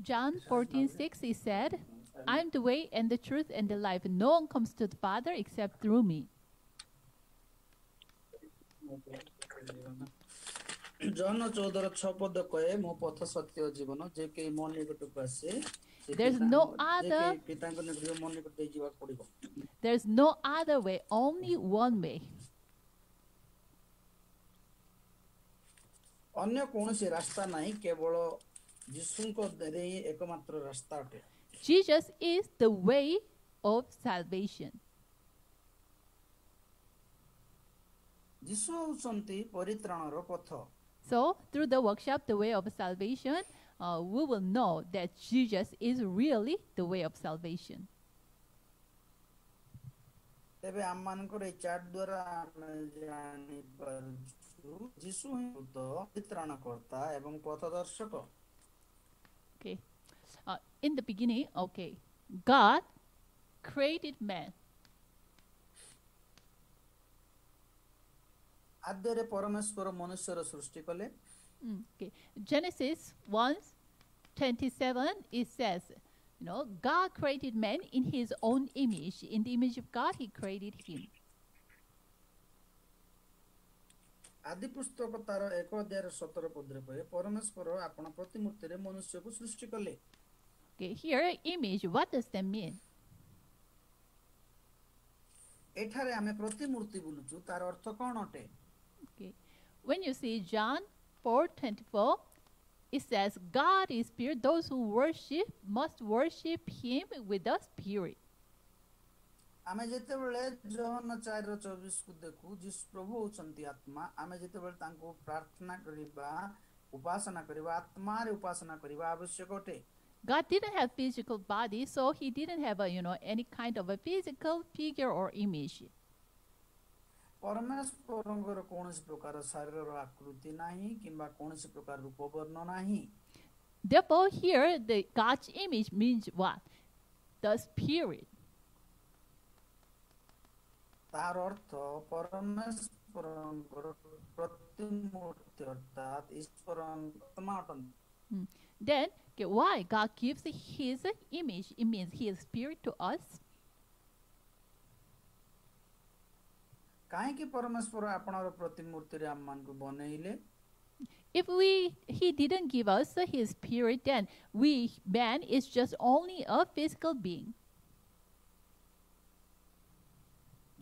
John 14:6, he said, I'm the way and the truth and the life. No one comes to the Father except through me. ଜନ 14:6 କହେ ମୋ ପଥ ସତ୍ୟ ଜୀବନ ଯେ କେହି ମୋ ନିକଟକୁ ଆସେ There's no other ପିତାଙ୍କ ନିକଟକୁ ମୋ ନିକଟକୁ ଯିବାକୁ ପଡିବ There's no other way, only one way. ଅନ୍ୟ କୌଣସି ରାସ୍ତା ନାହିଁ କେବଳ ଯୀଶୁଙ୍କ ଦ୍ୱାରା ହିଁ ଏକମାତ୍ର ରାସ୍ତା ଅଟେ Jesus is the way of salvation. ଯୀଶୁ ହେଉଛନ୍ତି ପରିତ୍ରାଣର ପଥ So, through the workshop, the way of salvation, we will know that Jesus is really the way of salvation. ତେବେ ଆମମାନଙ୍କର এই ଚାର୍ଟ ଦ୍ୱାରା ଆମେ ଜାଣିପାରୁଛୁ ଯୀଶୁ ହିଁ ପରିତ୍ରାଣକର୍ତ୍ତା ଏବଂ ପଥଦର୍ଶକ Okay. In the beginning, okay, God created man. ଆଦ୍ୟରେ ପରମେଶ୍ୱର ମନୁଷ୍ୟର ସୃଷ୍ଟି କଲେ Okay. Genesis 1:27, it says, God created man in his own image. In the image of God, he created him. ଆଦି ପୁସ୍ତକ ତାର 1:17 କହେ ପରମେଶ୍ୱର ଆପଣ ପ୍ରତିମୂର୍ତ୍ତିରେ ମନୁଷ୍ୟକୁ ସୃଷ୍ଟି କଲେ Okay, here, image, what does that mean? ଏଠାରେ ଆମେ ପ୍ରତିମୂର୍ତ୍ତି ବୁଲୁଛୁ ତାର ଅର୍ଥ କ'ଣ ଅଟେ Okay. When you see John 4:24, it says, God is spirit. Those who worship must worship him with the spirit. ଆମେ ଯେତେବେଳେ ଜହନ 4:24 କୁ ଦେଖୁ ଯୀଶୁ ପ୍ରଭୁ ହେଉଛନ୍ତି ଆତ୍ମା ଆମେ ଯେତେବେଳେ ତାଙ୍କୁ ପ୍ରାର୍ଥନା କରିବା ଉପାସନା କରିବା ଆତ୍ମାରେ ଉପାସନା କରିବା ଆବଶ୍ୟକ ଅଟେ God didn't have physical body, so he didn't have any kind of a physical figure or image. ପରମେଶ୍ୱରଙ୍କର କୌଣସି ପ୍ରକାର ଶରୀରର ଆକୃତି ନାହିଁ କିମ୍ବା କୌଣସି ପ୍ରକାର ରୂପ ବର୍ଣ୍ଣ ନାହିଁ Therefore, here the God's image means what? The spirit. ତାର ଅର୍ଥ ପରମେଶ୍ୱରଙ୍କର ପ୍ରତିମୂର୍ତ୍ତି ଅର୍ଥାତ୍ ଈଶ୍ୱରଙ୍କ ଆତ୍ମା ଅଟନ୍ତି Then, okay, why God gives his image? It means his spirit to us. କାହିଁକି ପରମେଶ୍ୱର ଆପଣଙ୍କର ପ୍ରତିମୂର୍ତ୍ତିରେ ଆମମାନଙ୍କୁ ବନେଇଲେ If he didn't give us his spirit, then man is just only a physical being.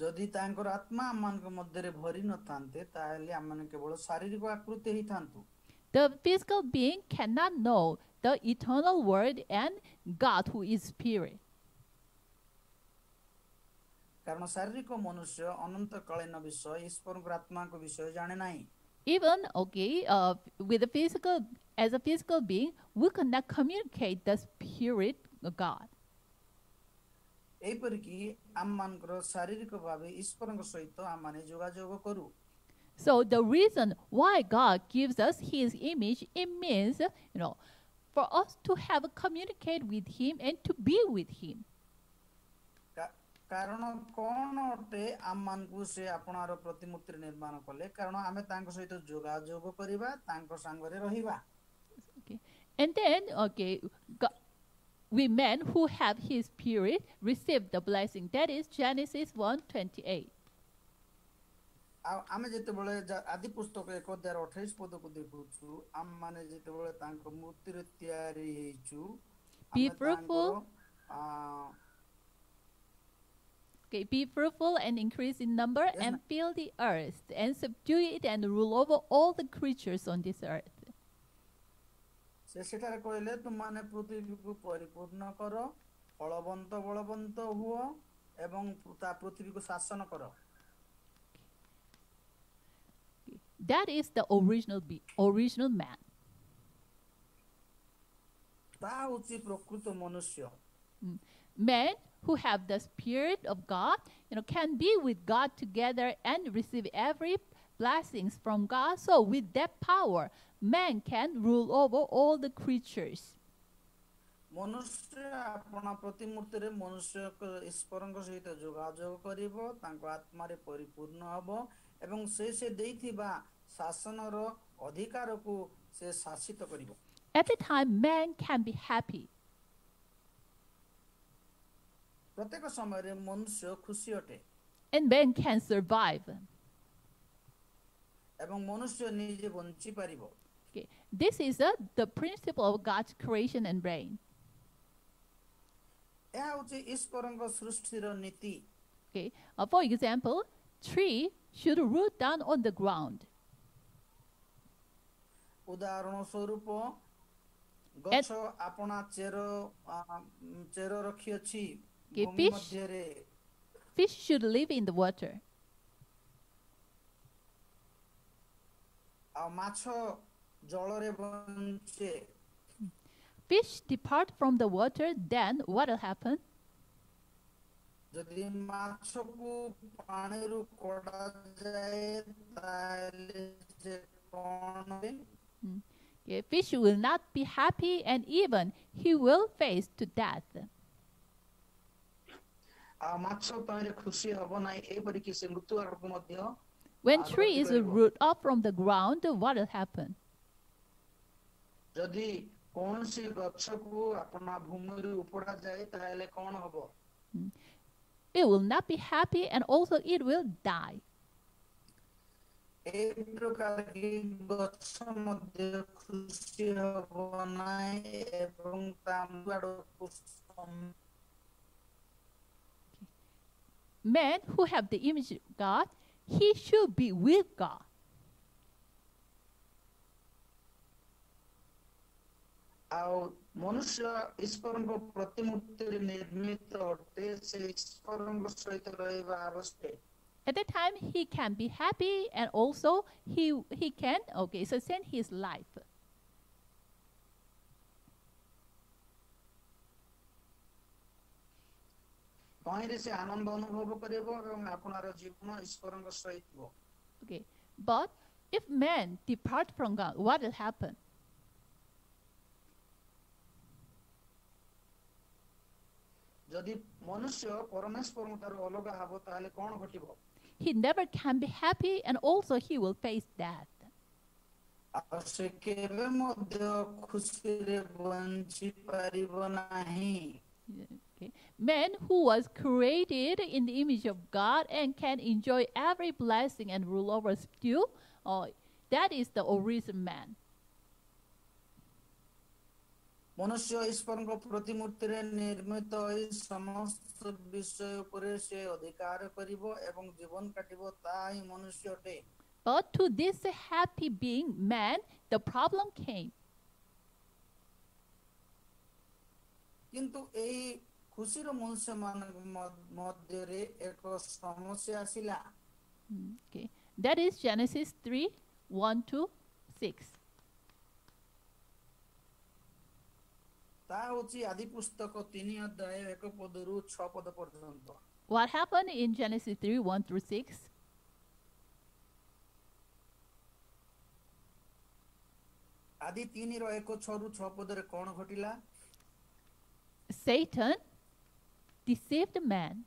ଯଦି ତାଙ୍କର ଆତ୍ମା ଆମମାନଙ୍କ ମଧ୍ୟରେ ଭରି ନଥାନ୍ତେ ତାହେଲେ ଆମମାନେ କେବଳ ଶାରୀରିକ ଆକୃତି ହେଇଥାନ୍ତୁ The physical being cannot know the eternal word and God who is spirit. କାରଣ ଶାରୀରିକ ମନୁଷ୍ୟ ଅନନ୍ତକାଳୀନ ବିଷୟ ଈଶ୍ୱରଙ୍କର ଆତ୍ମାଙ୍କ ବିଷୟ ଜାଣେ ନାହିଁ Even, okay, with as a physical being, we cannot communicate the spirit of God. ଏହିପରିକି ଆମମାନଙ୍କର ଶାରୀରିକ ଭାବେ ଈଶ୍ୱରଙ୍କ ସହିତ ଆମମାନେ ଯୋଗାଯୋଗ କରୁ So the reason why God gives us his image, it means, for us to have a communicate with him and to be with him. କାରଣ କ'ଣ ଅଟେ ଆମମାନଙ୍କୁ ସେ ଆପଣଙ୍କର ପ୍ରତିମୂର୍ତ୍ତିରେ ନିର୍ମାଣ କଲେ କାରଣ ଆମେ ତାଙ୍କ ସହିତ ଯୋଗାଯୋଗ କରିବା ତାଙ୍କ ସାଙ୍ଗରେ ରହିବା Okay. And then, okay, we men who have his spirit receive the blessing. That is Genesis 1:28. ଆଉ ଆମେ ଯେତେବେଳେ ଆଦି ପୁସ୍ତକ 1:28 ଦେଖୁଛୁ ଆମମାନେ ଯେତେବେଳେ ତାଙ୍କ ମୂର୍ତ୍ତିରେ ତିଆରି ହେଇଛୁ Be fruitful. Okay, be fruitful and increase in number and fill the earth and subdue it and rule over all the creatures on this earth. ସେ ସେଠାରେ କହିଲେ ତୁମମାନେ ପୃଥିବୀକୁ ପରିପୂର୍ଣ୍ଣ କର ଫଳବନ୍ତ ବଳବନ୍ତ ହୁଅ ଏବଂ ତା ପୃଥିବୀକୁ ଶାସନ କର That is the original man. ତା ହେଉଛି ପ୍ରକୃତ ମନୁଷ୍ୟ Men who have the spirit of God, can be with God together and receive every blessings from God. So with that power, man can rule over all the creatures. ମନୁଷ୍ୟ ଆପଣା ପ୍ରତିମୂର୍ତ୍ତିରେ ମନୁଷ୍ୟ ଈଶ୍ୱରଙ୍କ ସହିତ ଯୋଗାଯୋଗ କରିବ, ତାଙ୍କ ଆତ୍ମାରେ ପରିପୂର୍ଣ୍ଣ ହେବ ଏବଂ ସେ ଦେଇଥିବା ଶାସନର ଅଧିକାରକୁ ସେ ଶାସିତ କରିବ। At the time, man can be happy. ପ୍ରତ୍ୟେକ ସମୟରେ ମନୁଷ୍ୟ ଖୁସି ଅଟେ And man can survive. ଏବଂ ମନୁଷ୍ୟ ନିଜେ ବଞ୍ଚି ପାରିବ। Okay. This is the principle of God's creation and reign. ଏହା ହେଉଛି ଈଶ୍ୱରଙ୍କ ସୃଷ୍ଟିର ନୀତି। Okay. For example, tree should root down on the ground. ଉଦାହରଣ ସ୍ୱରୂପ ଗଛ ଆପଣା ଚେର ରଖିଅଛି ଭୂମି ମଧ୍ୟରେ। Fish should live in the water. ଆଉ ମାଛ ଜଳରେ ବଞ୍ଚେ। Fish depart from the water, then what will happen? ଯଦି ମାଛକୁ ପାଣିରୁ କଢାଯାଏ ତାହେଲେ ସେ କଣ ହୁଏ? Okay. Fish will not be happy and even he will face to death. ଆଉ ମାଛ ପାଣିରେ ଖୁସି ହବ ନାହିଁ, ଏପରିକି ସେ ମୃତ୍ୟୁ ଆଡ଼କୁ ମଧ୍ୟ। When tree is root up from the ground, what will happen? ଯଦି କୌଣସି ଗଛକୁ ଆପଣା ଭୂମିରୁ ଉପଡ଼ା ଯାଏ ତାହେଲେ କଣ ହବ? It will not be happy and also it will die. এই ପ୍ରକାର କି ଗଛ ମଧ୍ୟ ଖୁସି ହବ ନାହିଁ ଏବଂ ତା ଆଡ଼କୁ। Man who have the image of God, he should be with God. ଆଉ ମନୁଷ୍ୟ ଈଶ୍ୱରଙ୍କ ପ୍ରତିମୂର୍ତ୍ତିରେ ନିର୍ମିତ ଅଟେ, ସେ ଈଶ୍ୱରଙ୍କ ସହିତ ରହିବା ଆବଶ୍ୟକ। At that time, he can be happy and also he can sustain his life. ତହିଁରେ ସେ ଆନନ୍ଦ ଅନୁଭବ କରିବ ଏବଂ ଆପଣାର ଜୀବନ ଈଶ୍ୱରଙ୍କ ସହିତ। Okay, but if man depart from God, what will happen? ଯଦି ମନୁଷ୍ୟ ପରମେଶ୍ୱରଙ୍କ ଠାରୁ ଅଲଗା ହେବ ତାହେଲେ କଣ ଘଟିବ? He never can be happy and also he will face death. ଆଉ ସେ କେବେ ମଧ୍ୟ ଖୁସିରେ ବଞ୍ଚି ପାରିବ ନାହିଁ। Okay. Man who was created in the image of God and can enjoy every blessing and rule over still, that is the original man. ମନୁଷ୍ୟ ଈଶ୍ୱରଙ୍କ ପ୍ରତିମୂର୍ତ୍ତିରେ ନିର୍ମିତ ହୋଇ ସମସ୍ତ ବିଷୟ ଉପରେ ସେ ଅଧିକାର କରିବ ଏବଂ ଜୀବନ କାଟିବ, ତାହା ହିଁ ମନୁଷ୍ୟ ଅଟେ। But to this happy being, man, the problem came. କିନ୍ତୁ ଏହି ଖୁସିର ମନୁଷ୍ୟମାନଙ୍କ ମଧ୍ୟରେ ଏକ ସମସ୍ୟା ଆସିଲା। Okay. That is Genesis 3:1-6. ତାହା ହେଉଛି ଆଦି ପୁସ୍ତକ 3 ଅଧ୍ୟାୟ 1 ପଦରୁ 6 ପଦ ପର୍ଯ୍ୟନ୍ତ। What happened in Genesis 3:1-6? ଆଦି 3 ର 1 6 ରୁ 6 ପଦରେ କଣ ଘଟିଲା? Satan deceived man.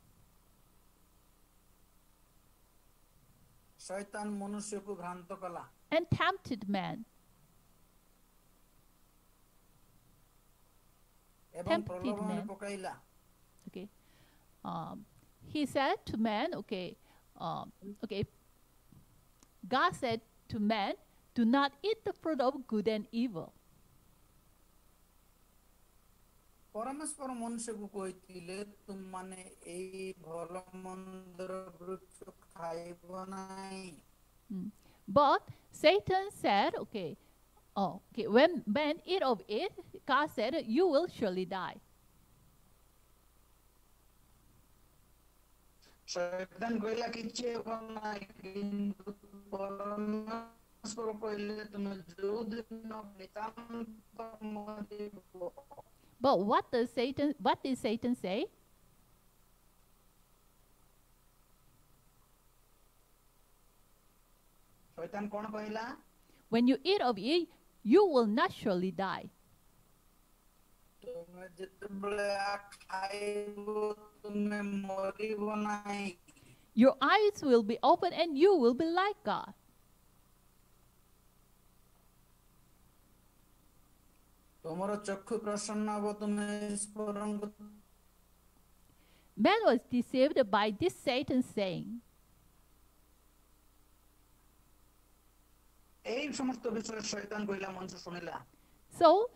ଶୈତାନ ମନୁଷ୍ୟକୁ ଭ୍ରାନ୍ତ କଲା and tempted man. ଏବଂ ପ୍ରଲୋଭନରେ ପକାଇଲା। Okay. He said to man, God said to man, do not eat the fruit of good and evil. ପରମେଶ୍ୱର ମନୁଷ୍ୟକୁ କହିଥିଲେ ତୁମମାନେ ଏହି ଭଲ ମନ୍ଦର ବୃକ୍ଷ ଖାଇବ ନାହିଁ। But Satan said, when man eat of it, God said, you will surely die. Shaitaan କହିଲା କିଛି ହେବ ନାହିଁ, କିନ୍ତୁ ପରମେଶ୍ୱର କହିଲେ ତୁମେ ଯେଉଁ ଦିନ ନିତାନ୍ତ ମରିବ। But what did Satan say? Shaitaan କଣ କହିଲା? When you eat of it, you will not surely die. ତୁମେ ତୁମେ ଯେତେବେଳେ ଖାଇବ ତୁମେ ମରିବ ନାହିଁ। Your eyes will be open and you will be like God. ତୁମର ଚକ୍ଷୁ ପ୍ରସନ୍ନ ହେବ ତୁମେ ଈଶ୍ୱରଙ୍କୁ। Man was deceived by this Satan saying. ଏଇ ସମସ୍ତ ବିଷୟରେ ଶୈତାନ କହିଲା, ମଣିଷ ଶୁଣିଲା। So,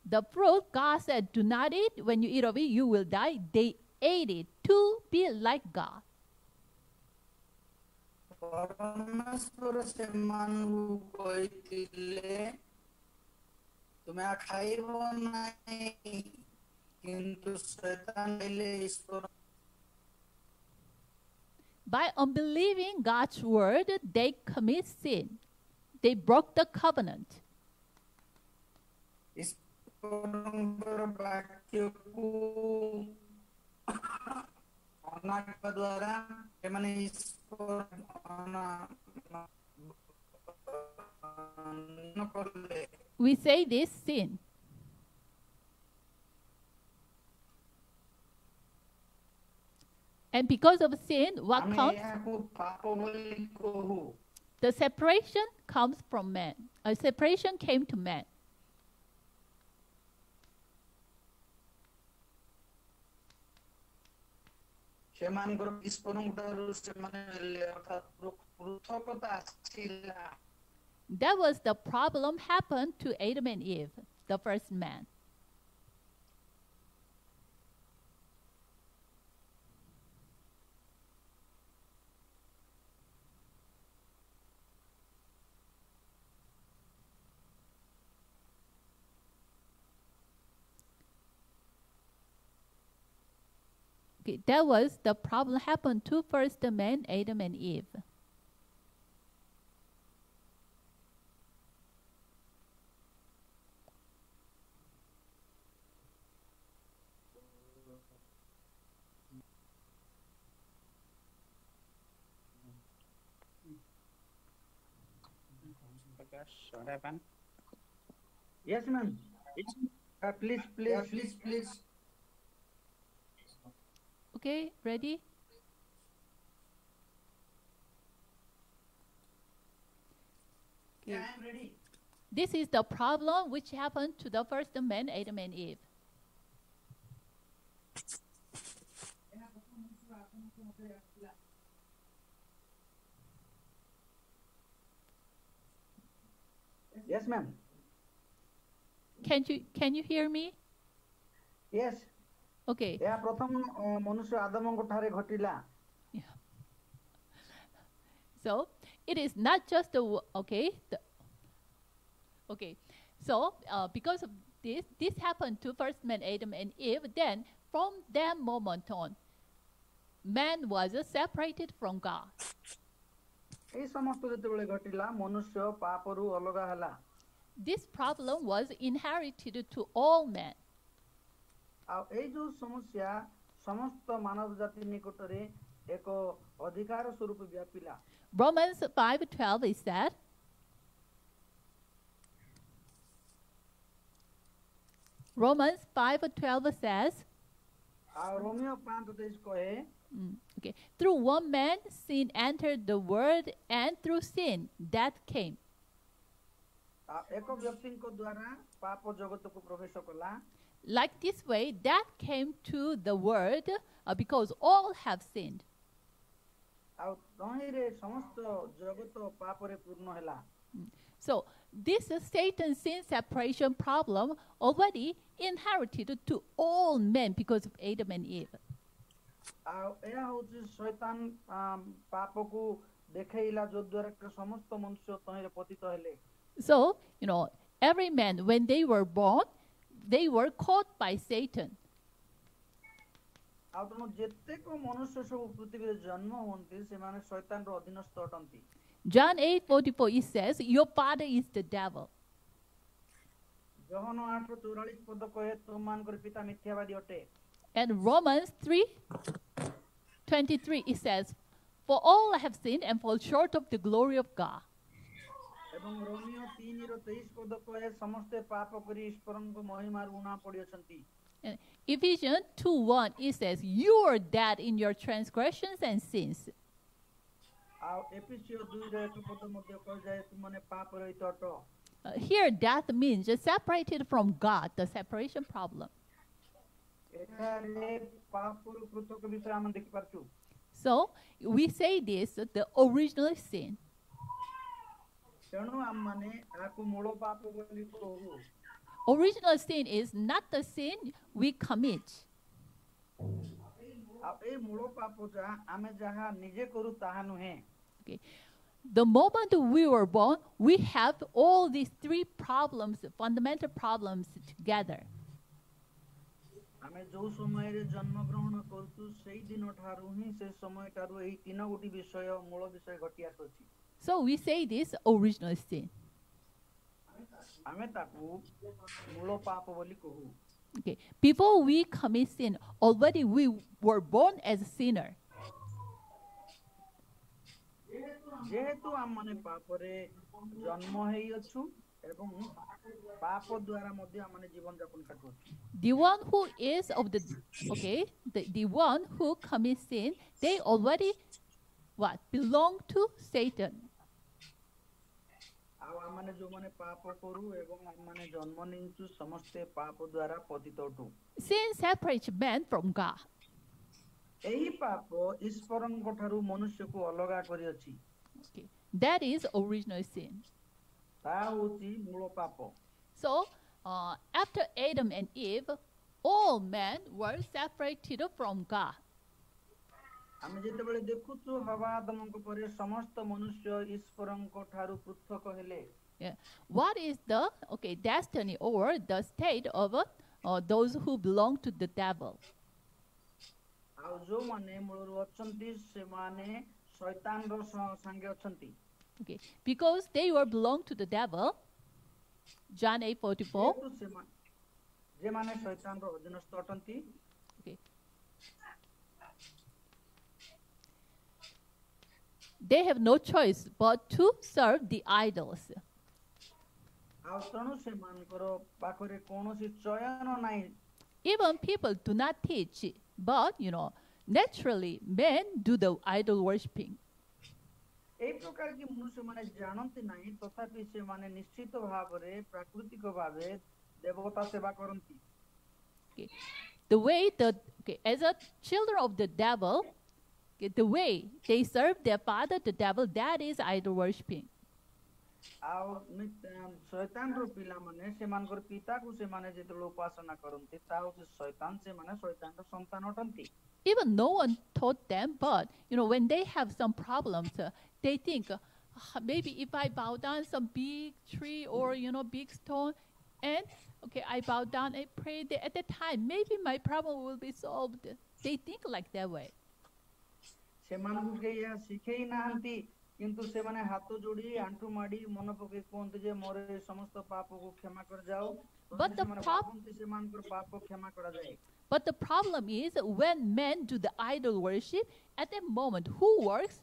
the fruit God said, do not eat. When you eat of it, you will die. They ate it to be like God. ପରମେଶ୍ୱର ସେମାନଙ୍କୁ କହିଥିଲେ ତୁମେ ଖାଇବ ନାହିଁ, କିନ୍ତୁ ଶୈତାନ କହିଲେ ଈଶ୍ୱର। By unbelieving God's word, they commit sin. They broke the covenant. ଈଶ୍ୱରଙ୍କର ବାକ୍ୟକୁ ଅନାଇବା ଦ୍ୱାରା ସେମାନେ We say this sin. And because of sin, what comes? The separation comes from man. A separation came to man. That was the problem happened to Adam and Eve, the first man. Okay, that was the problem happened to first man, Adam and Eve. Yes, ma'am. Please. Okay, ready? Okay. Yeah, I'm ready. This is the problem which happened to the first man, Adam and Eve. Yes, ma'am. Can you hear me? Yes. Okay. ଏହା ପ୍ରଥମ ମନୁଷ୍ୟ ଆଦମଙ୍କ ଠାରେ ଘଟିଲା। Yeah. So it is not just the okay. So because of this happened to first man Adam and Eve. Then from that moment on, man was separated from God. ଏହି ସମସ୍ତ ଯେତେବେଳେ ଘଟିଲା ମନୁଷ୍ୟ ପାପରୁ ଅଲଗା ହେଲା। This problem was inherited to all men. ଆଉ ଏଇ ଯୋଉ ସମସ୍ୟା ସମସ୍ତ ମାନବ ଜାତି ନିକଟରେ ଏକ ଅଧିକାର ସ୍ୱରୂପ ବ୍ୟାପିଲା। Romans 5:12 is that. Romans 5:12 says. ଆଉ ରୋମିଓ 5:23 କହେ। Okay. Through one man, sin entered the world, and through sin, death came. ଏକ ବ୍ୟକ୍ତିଙ୍କ ଦ୍ୱାରା ପାପ ଜଗତକୁ ପ୍ରବେଶ କଲା। Like this way, death came to the world because all have sinned. ଆଉ ତହିଁରେ ସମସ୍ତ ଜଗତ ପାପରେ ପୂର୍ଣ୍ଣ ହେଲା। So this Satan's sin separation problem already inherited to all men because of Adam and Eve. ଆଉ ଏହା ହେଉଛି ଶୈତାନ ପାପକୁ ଦେଖେଇଲା ଯୋ ଦ୍ୱାରା ସମସ୍ତ ମନୁଷ୍ୟ ତହିଁରେ ପତିତ ହେଲେ। So, every man, when they were born, they were caught by Satan. ଆଉ ତେଣୁ ଯେତେକ ମନୁଷ୍ୟ ସବୁ ପୃଥିବୀରେ ଜନ୍ମ ହୁଅନ୍ତି ସେମାନେ ଶୈତାନର ଅଧୀନସ୍ଥ ଅଟନ୍ତି। John 8:44 it says, your father is the devil. ଯୋହନ 8:44 ପଦ କହେ ତୁମମାନଙ୍କର ପିତା ମିଥ୍ୟାବାଦୀ ଅଟେ। And Romans 3:23 it says, for all have sinned and fall short of the glory of God. ଏବଂ ରୋମିଓ 3:23 ପଦ କହେ ସମସ୍ତେ ପାପ କରି ଈଶ୍ୱରଙ୍କ ମହିମାରୁ ଉଣା ପଡ଼ିଅଛନ୍ତି। And Ephesians 2:1 it says, "You are dead in your transgressions and sins." ଆଉ ଏଫେସିୟ 2:1 ପଦ ମଧ୍ୟ କହିଯାଏ ତୁମମାନେ ପାପ ରହିତ ଅଟ। Here, death means just separated from God, the separation problem. ଏଠାରେ ପାପରୁ ପୃଥକ ବିଷୟ ଆମେ ଦେଖିପାରୁଛୁ। So we say this, the original sin. ତେଣୁ ଆମମାନେ ଏହାକୁ ମୂଳ ପାପ ବୋଲି କହୁ। Original sin is not the sin we commit. ଆଉ ଏଇ ମୂଳ ପାପ ଆମେ ଯାହା ନିଜେ କରୁ ତାହା ନୁହେଁ। Okay. The moment we were born, we have all these three problems, fundamental problems together. ଆମେ ଯୋଉ ସମୟରେ ଜନ୍ମଗ୍ରହଣ କରୁଛୁ ସେଇ ଦିନ ଠାରୁ ହିଁ ସେ ସମୟ ଠାରୁ ଏହି ତିନ ଗୋଟି ବିଷୟ ମୂଳ ବିଷୟ ଘଟି ଆସୁଛି। So we say this original sin. ଆମେ ତାକୁ ମୂଳ ପାପ ବୋଲି କହୁ। Okay. Before we commit sin, already we were born as a sinner. ଯେହେତୁ ଆମମାନେ ପାପରେ ଜନ୍ମ ହେଇଅଛୁ ଏବଂ ପାପ ଦ୍ୱାରା ମଧ୍ୟ ଆମମାନେ ଜୀବନ ଯାପନ କାଟୁଛୁ। The one who is of the one who commits sin, they already belong to Satan. ଆଉ ଆମମାନେ ଯୋଉମାନେ ପାପ କରୁ ଏବଂ ଆମମାନେ ଜନ୍ମ ନେଇଛୁ ସମସ୍ତେ ପାପ ଦ୍ୱାରା ପତିତ ଅଟୁ। Sin separates man from God. ଏହି ପାପ ଈଶ୍ୱରଙ୍କ ଠାରୁ ମନୁଷ୍ୟକୁ ଅଲଗା କରିଅଛି। Okay. That is original sin. ତାହା ହେଉଛି ମୂଳ ପାପ। So after Adam and Eve, all men were separated from God. ଆମେ ଯେତେବେଳେ ଦେଖୁଛୁ ହବା ଆଦମଙ୍କ ପରେ ସମସ୍ତ ମନୁଷ୍ୟ ଈଶ୍ୱରଙ୍କ ଠାରୁ ପୃଥକ ହେଲେ। Yeah. What is the destiny or the state of those who belong to the devil? ଆଉ ଯୋଉମାନେ ମୂଳରୁ ଅଛନ୍ତି ସେମାନେ ଶୈତାନର ସାଙ୍ଗେ ଅଛନ୍ତି। Okay, because they were belong to the devil. John 8:44. ଯେମାନେ ଶୈତାନର ଅଧୀନସ୍ଥ ଅଟନ୍ତି। Okay. They have no choice but to serve the idols. ଆଉ ତେଣୁ ସେମାନଙ୍କର ପାଖରେ କୌଣସି ଚୟନ ନାହିଁ। Even people do not teach, but naturally men do the idol worshipping. এই ପ୍ରକାର କି ମନୁଷ୍ୟମାନେ ଜାଣନ୍ତି ନାହିଁ ତଥାପି ସେମାନେ ନିଶ୍ଚିତ ଭାବରେ ପ୍ରାକୃତିକ ଭାବେ ଦେବତା ସେବା କରନ୍ତି। Okay. The way as a children of the devil, the way they serve their father, the devil, that is idol worshipping. ଆଉ ଶୈତାନର ପିଲାମାନେ ସେମାନଙ୍କର ପିତାକୁ ସେମାନେ ଯେତେବେଳେ ଉପାସନା କରନ୍ତି ତାହା ହେଉଛି ଶୈତାନ ସେମାନେ ଶୈତାନର ସନ୍ତାନ ଅଟନ୍ତି। Even no one taught them, but when they have some problems, they think maybe if I bow down some big tree or big stone, and I bow down and pray at that time, maybe my problem will be solved. They think like that way. ସେମାନଙ୍କୁ କେହି ଏହା ଶିଖେଇ ନାହାନ୍ତି କିନ୍ତୁ ସେମାନେ ହାତ ଯୋଡ଼ି ଆଣ୍ଠୁ ମାଡ଼ି ମନ ପକେଇ କୁହନ୍ତି ଯେ ମୋର ଏ ସମସ୍ତ ପାପକୁ କ୍ଷମା କରାଯାଉ। ସେମାନଙ୍କର ପାପ କ୍ଷମା କରାଯାଏ। But the problem is when men do the idol worship, at that moment, who works?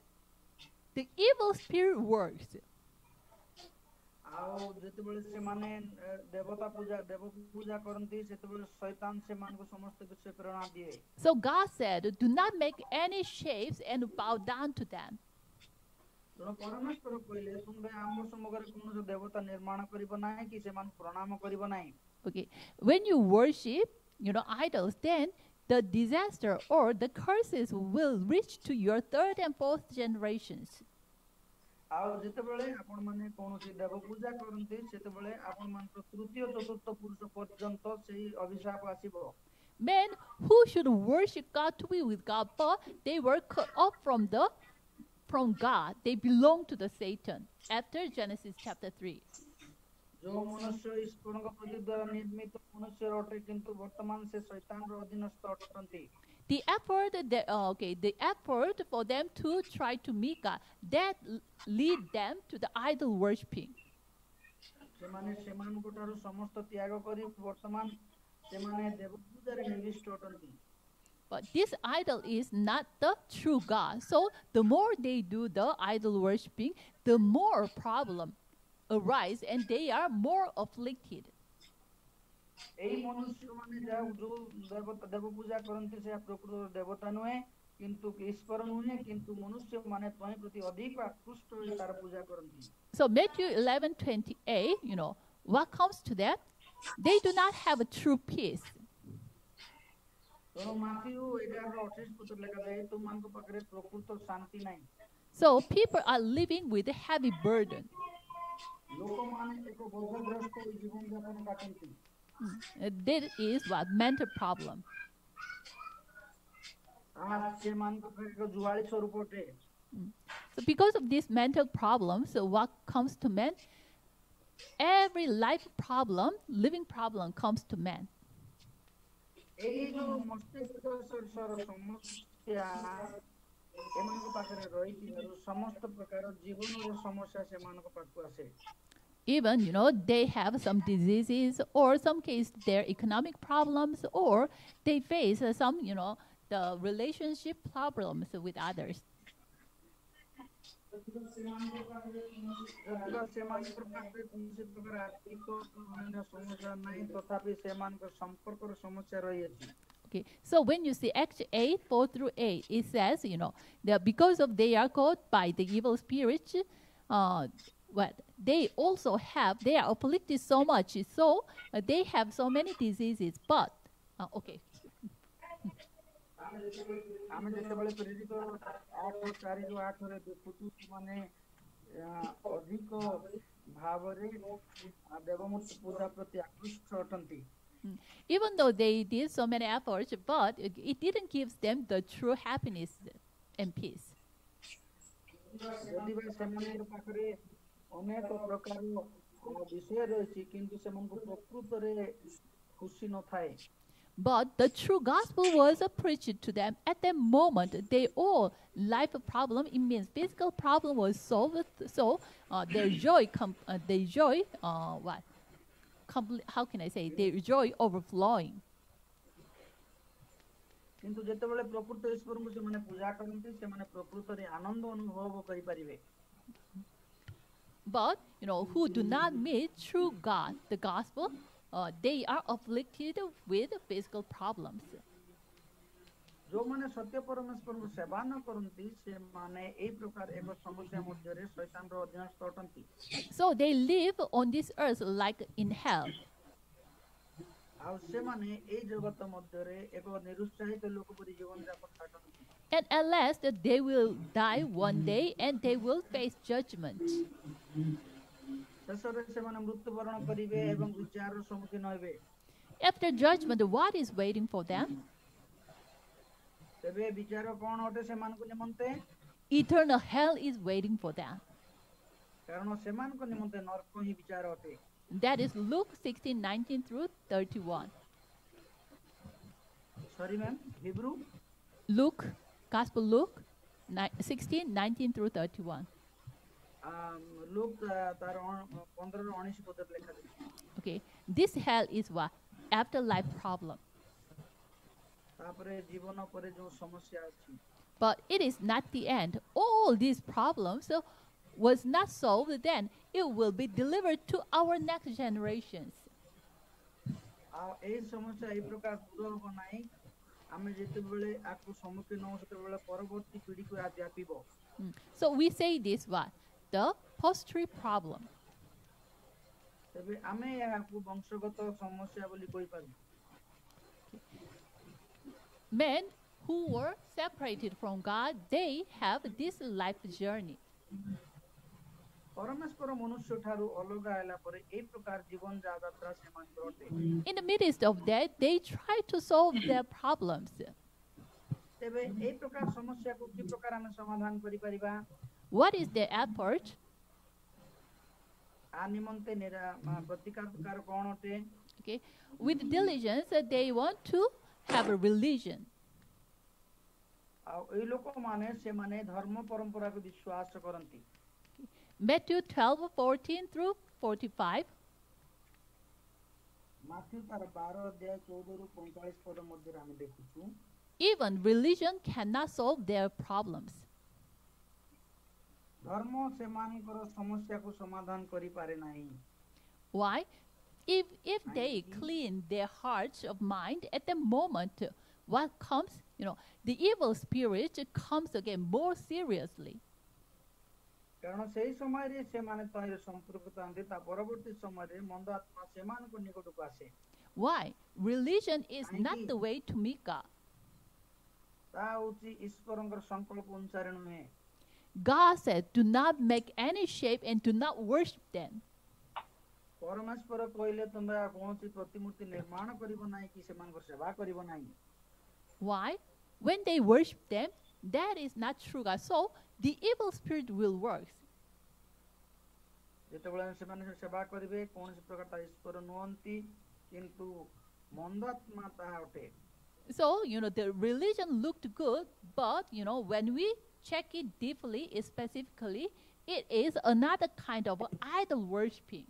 The evil spirit works. ଆଉ ଯେତେବେଳେ ସେମାନେ ଦେବତା ପୂଜା କରନ୍ତି ସେତେବେଳେ ଶୈତାନ ସେମାନଙ୍କୁ ସମସ୍ତ ବିଷୟ ପ୍ରେରଣା ଦିଏ। So God said, do not make any shapes and bow down to them. ପରମେଶ୍ୱର କହିଲେ ତୁମେ ଆମ ସମ୍ମୁଖରେ କୌଣସି ଦେବତା ନିର୍ମାଣ କରିବ ନାହିଁ କି ସେମାନଙ୍କୁ ପ୍ରଣାମ କରିବ ନାହିଁ। Okay, when you worship idols, then the disaster or the curses will reach to your third and fourth generations. ଆଉ ଯେତେବେଳେ ଆପଣମାନେ କୌଣସି ଦେବ ପୂଜା କରନ୍ତି ସେତେବେଳେ ଆପଣମାନଙ୍କର ତୃତୀୟ ଚତୁର୍ଥ ପୁରୁଷ ପର୍ଯ୍ୟନ୍ତ ସେହି ଅଭିଶାପ ଆସିବ। Men who should worship God to be with God, but they were cut off from God. They belong to the Satan. After Genesis chapter 3. जो मनुष्य ईश्वरଙ୍କ ପ୍ରତି ଦ୍ୱାରା ନିର୍ମିତ ମନୁଷ୍ୟ ଅଟେ କିନ୍ତୁ ବର୍ତ୍ତମାନ ସେ ଶୈତାନର ଅଧୀନସ୍ଥ ଅଟନ୍ତି। The effort for them to try to meet God, that lead them to the idol worshipping. ସେମାନେ ସେମାନଙ୍କ ଠାରୁ ସମସ୍ତ ତ୍ୟାଗ କରି ବର୍ତ୍ତମାନ ସେମାନେ ଦେବ ପୂଜାରେ ନିବିଷ୍ଟ ଅଟନ୍ତି। But this idol is not the true God. So the more they do the idol worshipping, the more problem arise and they are more afflicted. এই মনুষ্য মানে যাও जो দেবতা দেব পূজা করନ୍ତି ସେ ପ୍ରକୃତ ଦେବତା ନୁହେଁ କିନ୍ତୁ ଈଶ୍ୱର ନୁହେଁ କିନ୍ତୁ ମନୁଷ୍ୟ ମାନେ ତହିଁ ପ୍ରତି ଅଧିକ ଆକୃଷ୍ଟ ହୋଇ ତାର ପୂଜା କରନ୍ତି। So Matthew 11:28, what comes to that? They do not have a true peace. ତେଣୁ ମାଥିଉ 11:28 ପଦରେ ଲେଖାଯାଏ ତୁମମାନଙ୍କ ପାଖରେ ପ୍ରକୃତ ଶାନ୍ତି ନାହିଁ। So people are living with a heavy burden. ଲୋକମାନେ ଏକ ବୋଝଗ୍ରସ୍ତ ଜୀବନ ଯାପନ କାଟନ୍ତି। That is what mental problem. ସେମାନଙ୍କ ପାଖରେ ଏକ ଜୁଆଳି ସ୍ୱରୂପ ଅଟେ। So because of this mental problem, so what comes to man? Every life problem, living problem comes to man. ଏହି ଯୋଉ ମସ୍ତିଷ୍କ ସମସ୍ୟା ଏମାନଙ୍କ ପାଖରେ ରହିଥିବାରୁ ସମସ୍ତ ପ୍ରକାର ଜୀବନର ସମସ୍ୟା ସେମାନଙ୍କ ପାଖକୁ ଆସେ। Even, they have some diseases or some case their economic problems or they face some, the relationship problems with others. ସେମାନଙ୍କ ପାଖରେ କୌଣସି ପ୍ରକାର ଆର୍ଥିକ ସମସ୍ୟା ନାହିଁ ତଥାପି ସେମାନଙ୍କ ସମ୍ପର୍କର ସମସ୍ୟା ରହିଅଛି। Okay, so when you see Acts 8:4-8, it says, that because of they are caught by the evil spirits, they also they are afflicted so much, so they have so many diseases. But okay. ଆମେ ଯେତେବେଳେ ପ୍ରେରିତ 8:4-8 ଦେଖୁଛୁ ମାନେ ଅଧିକ ଭାବରେ ଦେବମୂର୍ତ୍ତି ପୂଜା ପ୍ରତି ଆକୃଷ୍ଟ ଅଟନ୍ତି। Even though they did so many efforts, but it didn't give them the true happiness and peace. ଯଦି ସେମାନଙ୍କ ପାଖରେ ଅନେକ ପ୍ରକାର ବିଷୟ ରହିଛି କିନ୍ତୁ ସେମାନଙ୍କୁ ପ୍ରକୃତରେ ଖୁସି ନଥାଏ। But the true gospel was preached to them at that moment. They all life problem, it means physical problem was solved. So their joy, how can I say? Their joy overflowing. କିନ୍ତୁ ଯେତେବେଳେ ପ୍ରକୃତ ଈଶ୍ୱରଙ୍କୁ ସେମାନେ ପୂଜା କରନ୍ତି ସେମାନେ ପ୍ରକୃତରେ ଆନନ୍ଦ ଅନୁଭବ କରିପାରିବେ। But who do not meet true God, the gospel, they are afflicted with physical problems. ଯୋଉମାନେ ସତ୍ୟ ପରମେଶ୍ୱରଙ୍କୁ ସେବା ନ କରନ୍ତି ସେମାନେ ଏହି ପ୍ରକାର ଏକ ସମସ୍ୟା ମଧ୍ୟରେ ଶୈତାନର ଅଧୀନସ୍ଥ ଅଟନ୍ତି। So they live on this earth like in hell. ଆଉ ସେମାନେ ଏହି ଜଗତ ମଧ୍ୟରେ ଏକ ନିରୁତ୍ସାହିତ ଲୋକ ପରି ଜୀବନ ଯାପନ କାଟନ୍ତି। And at last they will die one day and they will face judgment. ଶେଷରେ ସେମାନେ ମୃତ୍ୟୁବରଣ କରିବେ ଏବଂ ବିଚାରର ସମ୍ମୁଖୀନ ହେବେ। After judgment, what is waiting for them? ତେବେ ବିଚାର କ'ଣ ଅଟେ ସେମାନଙ୍କ ନିମନ୍ତେ? Eternal hell is waiting for them. କାରଣ ସେମାନଙ୍କ ନିମନ୍ତେ ନରକ ହିଁ ବିଚାର ଅଟେ। That is Luke 16:19-31. Sorry, ma'am. Hebrew? Luke, Gospel Luke 16:19-31. Luke ତାର 15-19 ପଦରେ ଲେଖାଯାଇଛି। Okay, this hell is what? Afterlife problem. ତାପରେ ଜୀବନ ପରେ ଯେଉଁ ସମସ୍ୟା ଅଛି। But it is not the end. All these problems was not solved then. It will be delivered to our next generations. ଆଉ ଏହି ସମସ୍ୟା ଏହି ପ୍ରକାର ଦୂର ହେବ ନାହିଁ। ଆମେ ଯେତେବେଳେ ଆକୁ ସମ୍ମୁଖୀନ ହେଉ ସେତେବେଳେ ପରବର୍ତ୍ତୀ ପିଢ଼ିକୁ ଏହା ବ୍ୟାପିବ। So we say this what? The post-trib problem. ତେବେ ଆମେ ଏହାକୁ ବଂଶଗତ ସମସ୍ୟା ବୋଲି କହିପାରୁ। Men who were separated from God, they have this life journey. ପରମେଶ୍ୱର ମନୁଷ୍ୟ ଠାରୁ ଅଲଗା ହେଲା ପରେ ଏହି ପ୍ରକାର ଜୀବନ ଯାତ୍ରା ସେମାନଙ୍କର ଅଟେ। In the midst of that, they try to solve their problems. ତେବେ ଏହି ପ୍ରକାର ସମସ୍ୟାକୁ କି ପ୍ରକାର ଆମେ ସମାଧାନ କରିପାରିବା? What is their effort? ଆ ନିମନ୍ତେ ପ୍ରତିକାର କ'ଣ ଅଟେ? Okay, with diligence, they want to have a religion. ଆଉ ଏହି ଲୋକମାନେ ସେମାନେ ଧର୍ମ ପରମ୍ପରାକୁ ବିଶ୍ୱାସ କରନ୍ତି। Matthew 12:14-45. ମାଥ୍ୟୁ ତାର 12:14-45 ପଦ ମଧ୍ୟରେ ଆମେ ଦେଖୁଛୁ। Even religion cannot solve their problems. ଧର୍ମ ସେମାନଙ୍କର ସମସ୍ୟାକୁ ସମାଧାନ କରିପାରେ ନାହିଁ। Why? If they କାହିଁକି? clean their hearts of mind at the moment, what comes? The evil spirit comes again more seriously. କାରଣ ସେଇ ସମୟରେ ସେମାନେ ତହିଁରେ ସମ୍ପୃକ୍ତ ଥାନ୍ତି, ତା ପରବର୍ତ୍ତୀ ସମୟରେ ମନ୍ଦ ଆତ୍ମା ସେମାନଙ୍କ ନିକଟକୁ ଆସେ। Why? Religion is not କାହିଁକି? the way to meet God. ତାହା ହେଉଛି ଈଶ୍ୱରଙ୍କର ସଂକଳ୍ପ ଅନୁସାରେ ନୁହେଁ। God said, do not make any shape and do not worship them. ପରମେଶ୍ୱର କହିଲେ ତୁମେ କୌଣସି ପ୍ରତିମୂର୍ତ୍ତି ନିର୍ମାଣ କରିବ ନାହିଁ କି ସେମାନଙ୍କର ସେବା କରିବ ନାହିଁ। Why? When they worship them, that is not true God. So the evil spirit will work. ଯେତେବେଳେ ସେମାନେ ସେବା କରିବେ କୌଣସି ପ୍ରକାର ତା ଈଶ୍ୱର ନୁହନ୍ତି, କିନ୍ତୁ ମନ୍ଦ ଆତ୍ମା ତାହା ଅଟେ। So, the religion looked good, but, when we check it deeply, specifically, it is another kind of idol worshipping.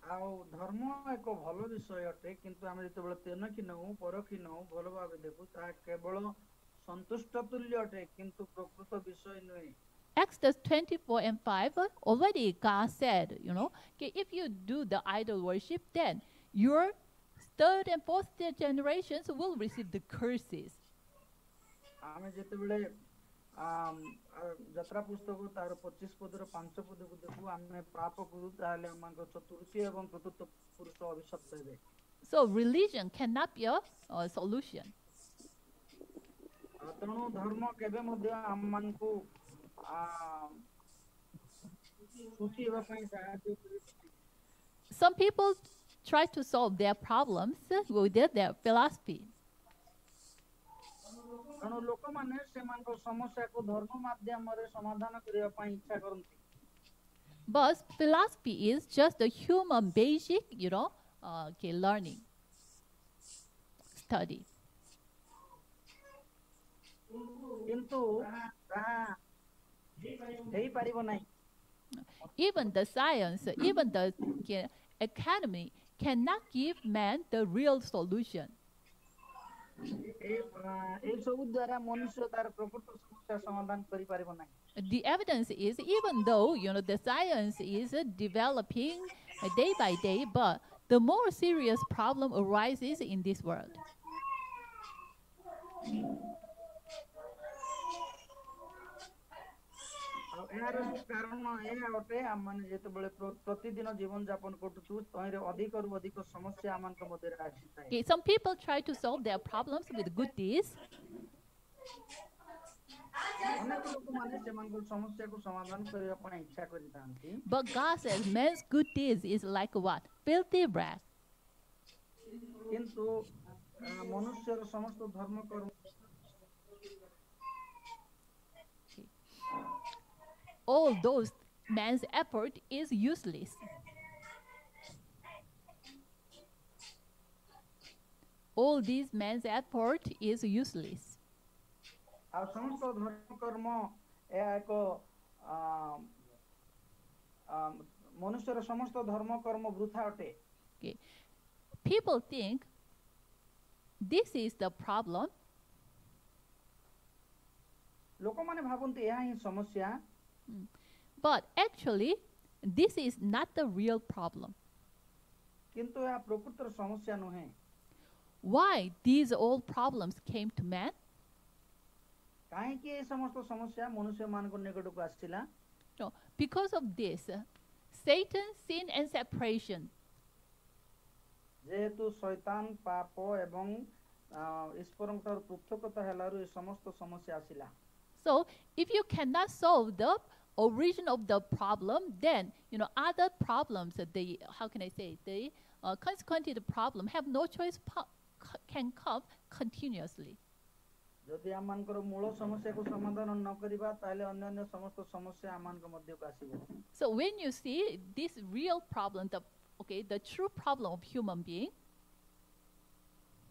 ଆଉ ଧର୍ମ ଏକ ଭଲ ବିଷୟ ଅଟେ, କିନ୍ତୁ ଆମେ ଯେତେବେଳେ ତେନଖି ନଉ ପରଖି ନଉ ଭଲ ଭାବେ ଦେଖୁ ତାହା କେବଳ ସନ୍ତୁଷ୍ଟ ତୁଲ୍ୟ ଅଟେ, କିନ୍ତୁ ପ୍ରକୃତ ବିଷୟ ନୁହେଁ। Exodus 24:5, already God said, okay, if you do the idol worship, then your third and fourth generations will receive the curses. ଆମେ ଯେତେବେଳେ ଯାତ୍ରା ପୁସ୍ତକ ତାର 25 ପଦର 5 ପଦକୁ ଦେଖୁ ଆମେ ପାପ କରୁ ତାହେଲେ ଆମଙ୍କ ତୃତୀୟ ଏବଂ ଚତୁର୍ଥ ପୁରୁଷ ଅଭିଶପ୍ତ ହେବେ। So religion cannot be a solution. ତେଣୁ ଧର୍ମ କେବେ ମଧ୍ୟ ଆମମାନଙ୍କୁ ସୁଖୀ ହେବା ପାଇଁ ସାହାଯ୍ୟ କରିବ। Some people try to solve their problems with their philosophy. ତେଣୁ ଲୋକମାନେ ସେମାନଙ୍କ ସମସ୍ୟାକୁ ଧର୍ମ ମାଧ୍ୟମରେ ସମାଧାନ କରିବା ପାଇଁ ଇଚ୍ଛା କରନ୍ତି। But philosophy is just a human basic, learning, study. କିନ୍ତୁ ତାହା ହେଇପାରିବ ନାହିଁ। Even the science, even the academy cannot give man the real solution. এই ସବୁ ଦ୍ୱାରା ମନୁଷ୍ୟ ତାର ପ୍ରକୃତ ସମସ୍ୟା ସମାଧାନ କରିପାରିବ ନାହିଁ। The evidence is, even though the science is developing day by day, but the more serious problem arises in this world. ଏହାର କାରଣ ଏହା ଅଟେ ଆମମାନେ ଯେତେବେଳେ ପ୍ରତିଦିନ ଜୀବନ ଯାପନ କରୁଛୁ ତହିଁରେ ଅଧିକରୁ ଅଧିକ ସମସ୍ୟା ଆମମାନଙ୍କ ମଧ୍ୟରେ ଆସିଥାଏ। Okay, some people try to solve their problems with good deeds. ଅନେକ ଲୋକମାନେ ସେମାନଙ୍କ ସମସ୍ୟାକୁ ସମାଧାନ କରିବା ପାଇଁ ଇଚ୍ଛା କରିଥାନ୍ତି। But God says man's good deeds is like what? Filthy rags. କିନ୍ତୁ ମନୁଷ୍ୟର ସମସ୍ତ ଧର୍ମ କର୍ମ all those man's effort is useless. All these man's effort is useless. ଆଉ ସମସ୍ତ ଧର୍ମ କର୍ମ ଏହା ଏକ ମନୁଷ୍ୟର ସମସ୍ତ ଧର୍ମ କର୍ମ ବୃଥା ଅଟେ। Okay. People think this is the problem. ଲୋକମାନେ ଭାବନ୍ତି ଏହା ହିଁ ସମସ୍ୟା। But actually, this is not the real problem. କିନ୍ତୁ ଏହା ପ୍ରକୃତର ସମସ୍ୟା ନୁହେଁ। Why these all problems came to man? କାହିଁକି ଏ ସମସ୍ତ ସମସ୍ୟା ମନୁଷ୍ୟମାନଙ୍କ ନିକଟକୁ ଆସିଲା? No, because of this, Satan, sin and separation. ଯେହେତୁ ଶୈତାନ ପାପ ଏବଂ ଈଶ୍ୱରଙ୍କଠାରୁ ପୃଥକତା ହେଲାରୁ ଏ ସମସ୍ତ ସମସ୍ୟା ଆସିଲା। So if you cannot solve the origin of the problem, then other problems, consequently the problem have no choice, can come continuously. ଯଦି ଆମମାନଙ୍କର ମୂଳ ସମସ୍ୟାକୁ ସମାଧାନ ନ କରିବା ତାହେଲେ ଅନ୍ୟାନ୍ୟ ସମସ୍ତ ସମସ୍ୟା ଆମମାନଙ୍କ ମଧ୍ୟକୁ ଆସିବ। So when you see this real problem, the true problem of human being,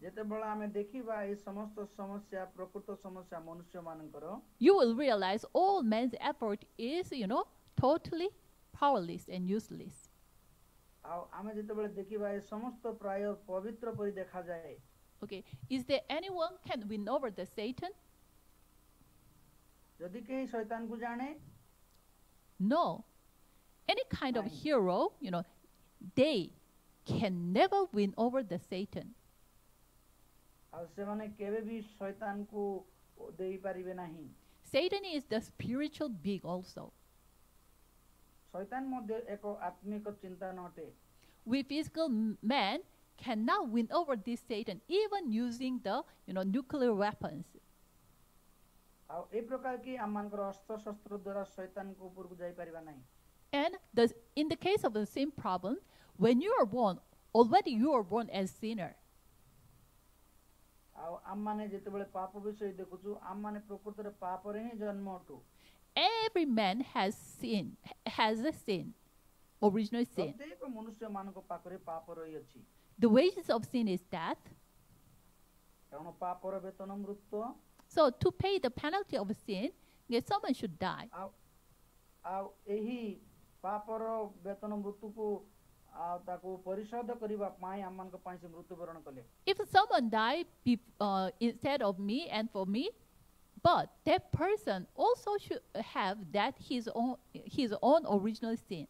ଯେତେବେଳେ ଆମେ ଦେଖିବା ଏ ସମସ୍ତ ସମସ୍ୟା ପ୍ରକୃତ ସମସ୍ୟା ମନୁଷ୍ୟମାନଙ୍କର, you will realize all man's effort is, totally powerless and useless. ଆଉ ଆମେ ଯେତେବେଳେ ଦେଖିବା ଏ ସମସ୍ତ ପ୍ରାୟ ପବିତ୍ର ପରି ଦେଖାଯାଏ। Okay, is there anyone can win over the Satan? जदि केही शैतान को जाने No. Any kind of Right. hero, they can never win over the Satan. ଆଉ ସେମାନେ କେବେ ବି ଶୈତାନ କୁ ଦେଇ ପାରିବେ ନାହିଁ। Satan is the spiritual being also. Shaitaan ମଧ୍ୟ ଏକ ଆତ୍ମିକ ଚିନ୍ତନ ଅଟେ। We physical man cannot win over this Satan, even using the nuclear weapons. ଆଉ ଏ ପ୍ରକାର କି ଆମମାନଙ୍କର ଅସ୍ତ୍ର ଶସ୍ତ୍ର ଦ୍ୱାରା ଶୈତାନଙ୍କ ଉପରକୁ ଯାଇପାରିବା ନାହିଁ। And in the case of the sin problem, when you are born, already you are born as sinner. ଆଉ ଆମମାନେ ଯେତେବେଳେ ପାପ ବିଷୟ ଦେଖୁଛୁ ଆମମାନେ ପ୍ରକୃତରେ ପାପରେ ହିଁ ଜନ୍ମ ଅଟୁ। Every man has a sin, original sin. ପ୍ରତ୍ୟେକ ମନୁଷ୍ୟମାନଙ୍କ ପାଖରେ ପାପ ରହିଅଛି। The wages of sin is death. କାରଣ ପାପର ବେତନ ମୃତ୍ୟୁ। So to pay the penalty of sin, someone should die. ଆଉ ଏହି ପାପର ବେତନ ମୃତ୍ୟୁକୁ ଆଉ ତାକୁ ପରିଶୋଧ କରିବା ପାଇଁ ଆମମାନଙ୍କ ପାଇଁ ସେ ମୃତ୍ୟୁବରଣ କଲେ। If someone died instead of me and for me, but that person also should have his own original sin.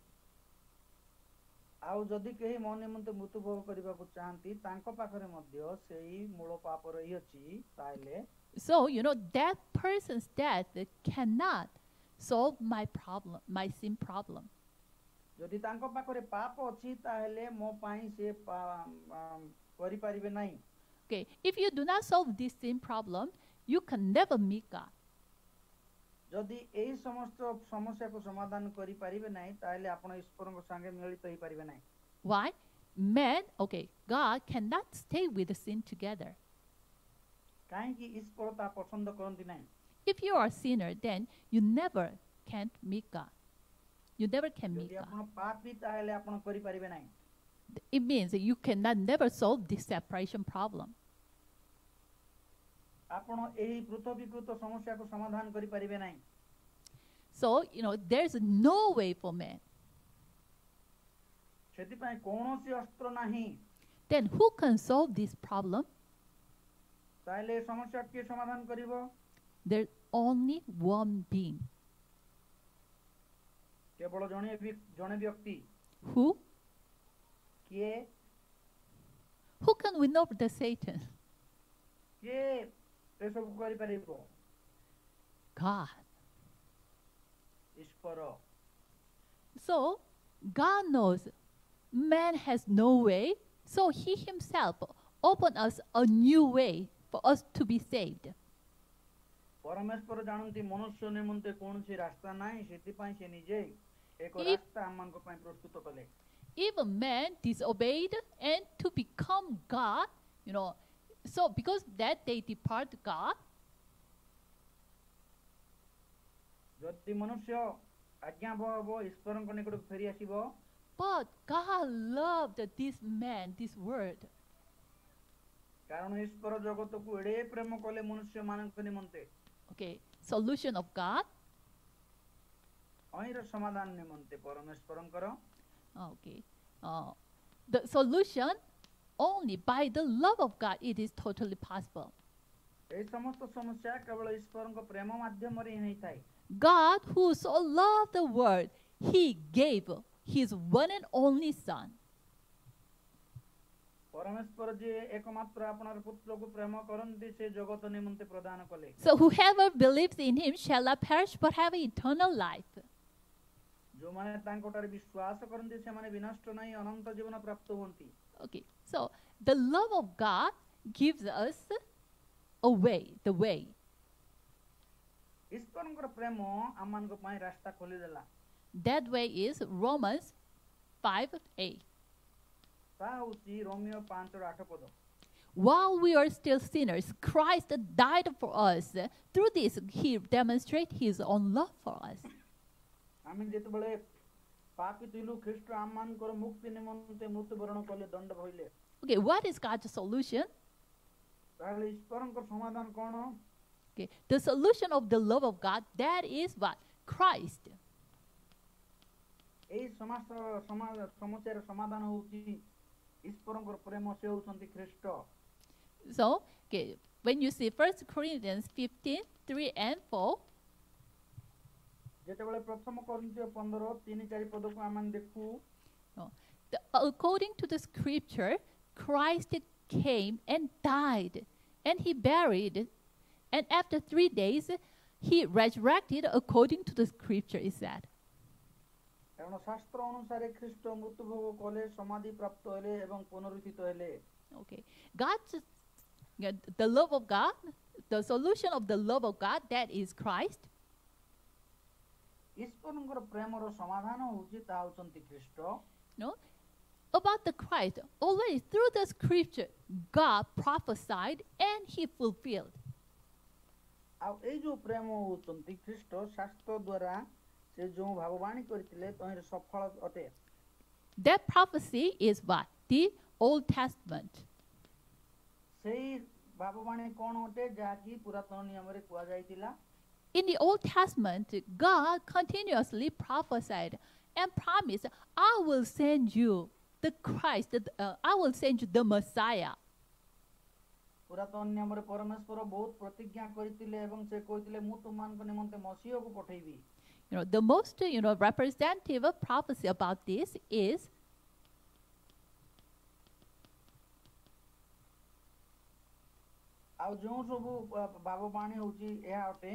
ଆଉ ଯଦି କେହି ମୋ ନିମନ୍ତେ ମୃତ୍ୟୁଭୋଗ କରିବାକୁ ଚାହାନ୍ତି ତାଙ୍କ ପାଖରେ ମଧ୍ୟ ସେଇ ମୂଳ ପାପ ରହିଅଛି ତାହେଲେ So that person's death cannot solve my sin problem. ଯଦି ତାଙ୍କ ପାଖରେ ପାପ ଅଛି ତାହେଲେ ମୋ ପାଇଁ ସେ କରିପାରିବେ ନାହିଁ। Okay, if you do not solve this sin problem, you can never meet God. ଯଦି ଏହି ସମସ୍ତ ସମସ୍ୟାକୁ ସମାଧାନ କରିପାରିବେ ନାହିଁ ତାହେଲେ ଆପଣ ଈଶ୍ୱରଙ୍କ ସାଙ୍ଗେ ମିଳିତ ହୋଇପାରିବେ ନାହିଁ। Why? God cannot stay with the sin together. କାହିଁକି ଈଶ୍ୱର ତା ପସନ୍ଦ କରନ୍ତି ନାହିଁ? If you are a sinner, then you never can meet God. You never can meet ଯଦି ଆପଣ God. ପାପୀ ତାହେଲେ ଆପଣ କରିପାରିବେ ନାହିଁ। It means that you cannot never solve this separation problem. ଆପଣ ଏହି ପୃଥକୀକୃତ ସମସ୍ୟାକୁ ସମାଧାନ କରିପାରିବେ ନାହିଁ। So, there's no way for man. ସେଥିପାଇଁ କୌଣସି ଅସ୍ତ୍ର ନାହିଁ। Then who can solve this problem? ତାହେଲେ ଏ ସମସ୍ୟା କିଏ ସମାଧାନ କରିବ? There's only one being. କେବଳ ଜଣେ ବ୍ୟକ୍ତି। Who? କିଏ? Who can win over the Satan? କିଏ ଏସବୁ କରିପାରିବ? God. ଈଶ୍ୱର। So, God knows man has no way, so he himself opened us a new way for us to be saved. ପରମେଶ୍ୱର ଜାଣନ୍ତି ମନୁଷ୍ୟ ନିମନ୍ତେ କୌଣସି ରାସ୍ତା ନାହିଁ ସେଥିପାଇଁ ସେ ନିଜେ ଏକ If- ରାସ୍ତା ଆମମାନଙ୍କ ପାଇଁ ପ୍ରସ୍ତୁତ କଲେ। If a man disobeyed and to become God, so because that they depart God, ଯଦି ମନୁଷ୍ୟ ଆଜ୍ଞାବହ ହେବ ଈଶ୍ୱରଙ୍କ ନିକଟକୁ ଫେରି ଆସିବ but God loved this man, this world. କାରଣ ଈଶ୍ୱର ଜଗତକୁ ଏଡ଼େ ପ୍ରେମ କଲେ ମନୁଷ୍ୟମାନଙ୍କ ନିମନ୍ତେ Okay, solution of God. ଅହିଁର ସମାଧାନ ନିମନ୍ତେ ପରମେଶ୍ୱରଙ୍କର Okay, the solution only by the love of God it is totally possible. ଏହି ସମସ୍ତ ସମସ୍ୟା କେବଳ ଈଶ୍ୱରଙ୍କ ପ୍ରେମ ମାଧ୍ୟମରେ ହିଁ ହେଇଥାଏ। God who so loved the world, he gave his one and only son. ପରମେଶ୍ୱର ଯିଏ ଏକମାତ୍ର ଆପଣଙ୍କ ପୁତ୍ରକୁ ପ୍ରେମ କରନ୍ତି ସେ ଜଗତ ନିମନ୍ତେ ପ୍ରଦାନ କଲେ। So whoever believes in him shall not perish but have eternal life. ଯେଉଁମାନେ ତାଙ୍କଠାରେ ବିଶ୍ୱାସ କରନ୍ତି ସେମାନେ ବିନଷ୍ଟ ନାହିଁ ଅନନ୍ତ ଜୀବନ ପ୍ରାପ୍ତ ହୁଅନ୍ତି। Okay, so the love of God gives us a way, the way. ଈଶ୍ୱରଙ୍କର ପ୍ରେମ ଆମମାନଙ୍କ ପାଇଁ ରାସ୍ତା ଖୋଲିଦେଲା। That way is Romans 5:8. ତାହା ହେଉଛି ରୋମିଓ 5:8 ପଦ। While we are still sinners, Christ died for us. Through this, he demonstrates his own love for us. ଆମେ ଯେତେବେଳେ ପାପୀ ଥିଲୁ ଖ୍ରୀଷ୍ଟ ଆମମାନଙ୍କର ମୁକ୍ତି ନିମନ୍ତେ ମୃତ୍ୟୁବରଣ କଲେ ଦଣ୍ଡ ଭଇଲେ। Okay, what is God's solution? ତାହେଲେ ଈଶ୍ୱରଙ୍କର ସମାଧାନ କ'ଣ? Okay, the solution of the love of God, that is what? Christ. ଏହି ସମସ୍ୟାର ସମାଧାନ ହେଉଛି ଈଶ୍ୱରଙ୍କର ପ୍ରେମ ସେ ହେଉଛନ୍ତି ଖ୍ରୀଷ୍ଟ। So, okay, when you see 1 Corinthians 15:3 and 4, ଯେତେବେଳେ ପ୍ରଥମ କରିନ୍ଥିୟ 15:3-4 ପଦକୁ ଆମେ ଦେଖୁ No. According to the scripture, Christ came and died, and he buried, and after 3 days, he resurrected according to the scripture, is said. କାରଣ ଶାସ୍ତ୍ର ଅନୁସାରେ ଖ୍ରୀଷ୍ଟ ମୃତ୍ୟୁଭୋଗ କଲେ ସମାଧି ପ୍ରାପ୍ତ ହେଲେ ଏବଂ ପୁନରୁତ୍ଥିତ ହେଲେ Okay. The love of God, the solution of the love of God, that is Christ. ଈଶ୍ୱରଙ୍କର ପ୍ରେମର ସମାଧାନ ହେଉଛି ତାହା ହେଉଛନ୍ତି ଖ୍ରୀଷ୍ଟ No? About the Christ, already through the scripture, God prophesied and he fulfilled. ଆଉ ଏଇ ଯୋଉ ପ୍ରେମ ହେଉଛନ୍ତି ଖ୍ରୀଷ୍ଟ ଶାସ୍ତ୍ର ଦ୍ୱାରା ସେ ଯୋଉ ଭାବବାଣୀ କରିଥିଲେ ତହିଁରେ ସଫଳ ଅଟେ That prophecy is what? The Old Testament. ସେଇ ଭାବବାଣୀ କ'ଣ ଅଟେ ଯାହାକି ପୁରାତନ ନିୟମରେ କୁହାଯାଇଥିଲା In the Old Testament, God continuously prophesied and promised, I will send you the Christ, I will send you the Messiah. ପୁରାତନ ନିୟମରେ ପରମେଶ୍ୱର ବହୁତ ପ୍ରତିଜ୍ଞା କରିଥିଲେ ଏବଂ ସେ କହିଥିଲେ ମୁଁ ତୁମମାନଙ୍କ ନିମନ୍ତେ ମସିହକୁ ପଠେଇବି The most, representative prophecy about this is ଆଉ ଯେଉଁ ସବୁ ଭାବବାଣୀ ହେଉଛି ଏହା ଅଟେ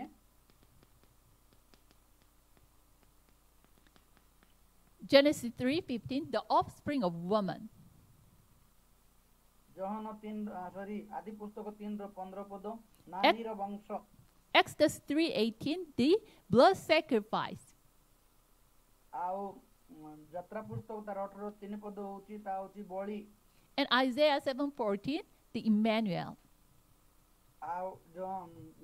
Genesis 3:15, the offspring of woman. ଆଦି ପୁସ୍ତକ 3:15 ପଦ ନାରୀର ବଂଶ Exodus 3:18, the blood sacrifice. ଆଉ ଯାତ୍ରା ପୁସ୍ତକ ତାର 18:3 ପଦ ହେଉଛି ତା ହେଉଛି ବଳି And Isaiah 7:14, the Emmanuel. ଆଉ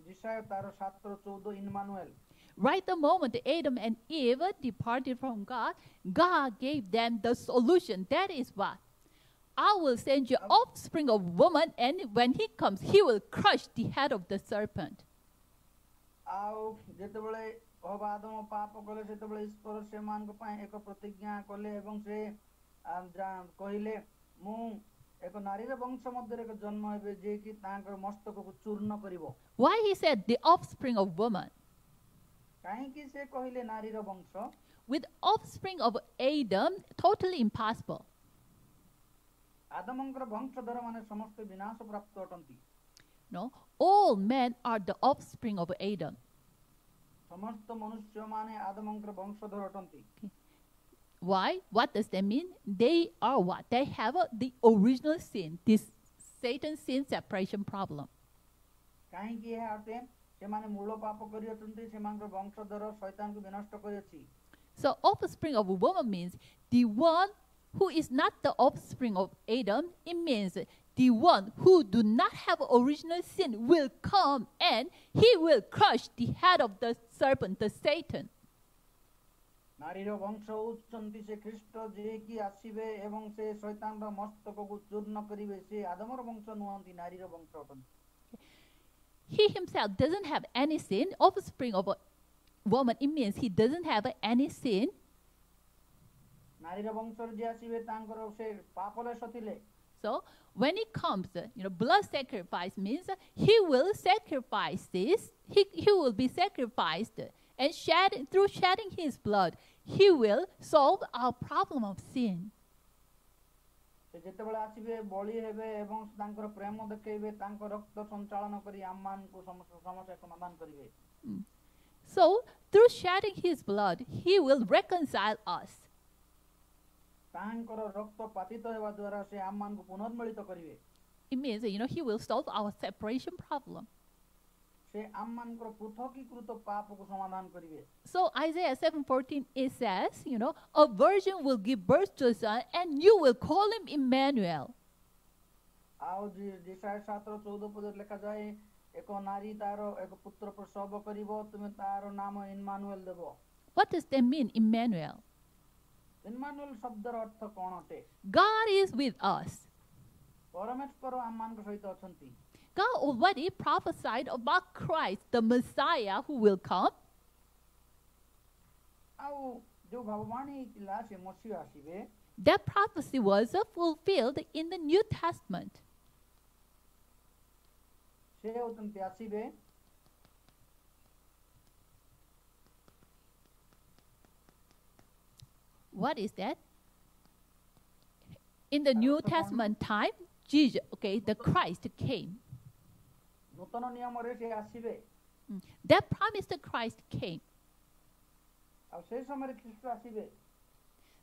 ଯିଶାୟ ତାର 7:14 ଇମ୍ମାନୁଏଲ Right the moment Adam and Eve departed from God, God gave them the solution. That is what? I will send you offspring of woman, and when he comes, he will crush the head of the serpent. ଆଉ ଯେତେବେଳେ ହବା Adam ପାପ କଲେ ସେତେବେଳେ ଈଶ୍ୱର ସେମାନଙ୍କ ପାଇଁ ଏକ ପ୍ରତିଜ୍ଞା କଲେ ଏବଂ ସେ କହିଲେ ମୁଁ ଏକ ନାରୀର ବଂଶ ମଧ୍ୟରେ ଏକ ଜନ୍ମ ହେବେ ଯେ କି ତାଙ୍କର ମସ୍ତକକୁ ଚୂର୍ଣ୍ଣ କରିବ Why he said the offspring of woman? କାହିଁକି ସେ କହିଲେ ନାରୀର ବଂଶ With offspring of Adam, totally impossible. ଆଦମଙ୍କର ବଂଶଧର ମାନେ ସମସ୍ତେ ବିନାଶ ପ୍ରାପ୍ତ ଅଟନ୍ତି No, all men are the offspring of Adam. ସମସ୍ତ ମନୁଷ୍ୟ ମାନେ ଆଦମଙ୍କର ବଂଶଧର ଅଟନ୍ତି Why? What does that mean? They are what? They have the original sin, this Satan's sin separation problem. କାହିଁକି ଏହା ଅଟେ ସେମାନେ ମୂଳ ପାପ କରିଅଛନ୍ତି ସେମାନଙ୍କର ବଂଶଧର ଶୈତାନକୁ ବିନଷ୍ଟ କରିଅଛି So offspring of a woman means the one who is not the offspring of Adam. It means the one who do not have original sin will come and he will crush the head of the serpent, the Satan. ନାରୀର ବଂଶ ହେଉଛନ୍ତି ସେ ଖ୍ରୀଷ୍ଟ ଯିଏକି ଆସିବେ ଏବଂ ସେ ଶୈତାନର ମସ୍ତକକୁ ଚୂର୍ଣ୍ଣ କରିବେ ସେ ଆଦମର ବଂଶ ନୁହନ୍ତି ନାରୀର ବଂଶ ଅଟନ୍ତି He himself doesn't have any sin. Offspring of a woman, it means he doesn't have any sin. ନାରୀର ବଂଶରେ ଯିଏ ଆସିବେ ତାଙ୍କର ସେ ପାପଲେଶ ଥିଲେ So when he comes, blood sacrifice means he will sacrifice this. He will be sacrificed, and through shedding his blood, he will solve our problem of sin. ସେ ଯେତେବେଳେ ଆସିବେ ବଳି ହେବେ ଏବଂ ତାଙ୍କର ପ୍ରେମ ଦେଖେଇବେ ତାଙ୍କ ରକ୍ତ ସଞ୍ଚାଳନ କରି ଆମମାନଙ୍କୁ ସମସ୍ୟା ସମାଧାନ କରିବେ So through shedding his blood, he will reconcile us. ତାଙ୍କର ରକ୍ତ ପାତିତ ହେବା ଦ୍ୱାରା ସେ ଆମମାନଙ୍କୁ ପୁନର୍ମିଳିତ କରିବେ It means he will solve our separation problem. ସେ ଆମମାନଙ୍କର ପୃଥକୀକୃତ ପାପକୁ ସମାଧାନ କରିବେ So Isaiah 7:14 it says, a virgin will give birth to a son, and you will call him Emmanuel. ଆଉ ଯିଶାୟ 7:14 ପଦରେ ଲେଖାଯାଏ ଏକ ନାରୀ ତାର ଏକ ପୁତ୍ର ପ୍ରସବ କରିବ ତୁମେ ତାର ନାମ ଇମ୍ମାନୁଏଲ ଦେବ What does that mean, Emmanuel? ଇମ୍ମାନୁଏଲ ଶବ୍ଦର ଅର୍ଥ କ'ଣ ଅଟେ God is with us. ପରମେଶ୍ୱର ଆମମାନଙ୍କ ସହିତ ଅଛନ୍ତି God already prophesied about Christ, the Messiah who will come. ଆଉ ଯୋଉ ଭଗବାନ ହେଇଥିଲା ସେ ମସିହ ଆସିବେ That prophecy was fulfilled in the New Testament. ସେ ହେଉଛନ୍ତି ଆସିବେ What is that? In the New Testament time, Jesus, okay, the Christ came. ନୂତନ ନିୟମରେ ସେ ଆସିବେ That promised Christ came. ଆଉ ସେଇ ସମୟରେ ଖ୍ରୀଷ୍ଟ ଆସିବେ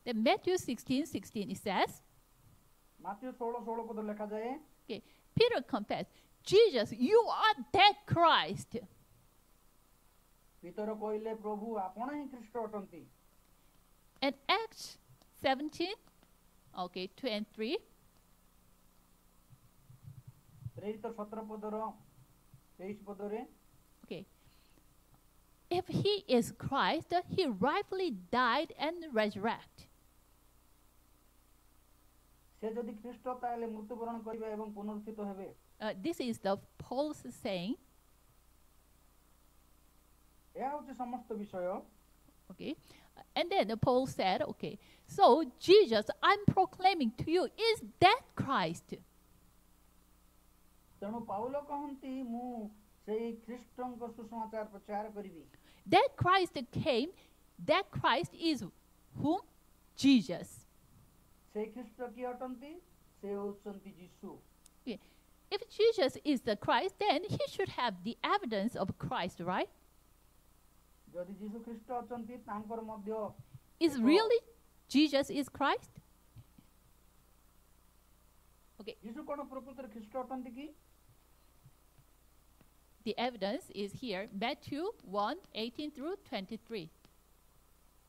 Then Matthew 16:16 it says, Matthew 16:16 ପଦ ଲେଖାଯାଏ okay, Peter confessed, Jesus, you are that Christ. ପିତର କହିଲେ ପ୍ରଭୁ ଆପଣ ହିଁ ଖ୍ରୀଷ୍ଟ ଅଟନ୍ତି And Acts 17, okay, 2 and 3. ପ୍ରେରିତ 17 ପଦର 23 ପଦରେ Okay. If he is Christ, he rightfully died and resurrected. ସେ ଯଦି ଖ୍ରୀଷ୍ଟ ତାହେଲେ ମୃତ୍ୟୁବରଣ କରିବେ ଏବଂ ପୁନରୁତ୍ଥିତ ହେବେ This is the Paul's saying. ଏହା ହେଉଛି ସମସ୍ତ ବିଷୟ Okay. And then Paul said, okay, so Jesus, I'm proclaiming to you, is that Christ? ତେଣୁ ପାଉଲ କହନ୍ତି ମୁଁ ସେଇ ଖ୍ରୀଷ୍ଟଙ୍କ ସୁସମାଚାର ପ୍ରଚାର କରିବି That Christ came, that Christ is whom? Jesus. ସେଇ ଖ୍ରୀଷ୍ଟ କିଏ ଅଟନ୍ତି ସେ ହେଉଛନ୍ତି ଯୀଶୁ Okay. If Jesus is the Christ, then he should have the evidence of Christ, right? ଯଦି ଯୀଶୁ ଖ୍ରୀଷ୍ଟ ଅଛନ୍ତି ତାଙ୍କର ମଧ୍ୟ Is really Jesus is Christ? Okay. ଯୀଶୁ କ'ଣ ପ୍ରକୃତରେ ଖ୍ରୀଷ୍ଟ ଅଟନ୍ତି କି The evidence is here, Matthew 1:18 through 23.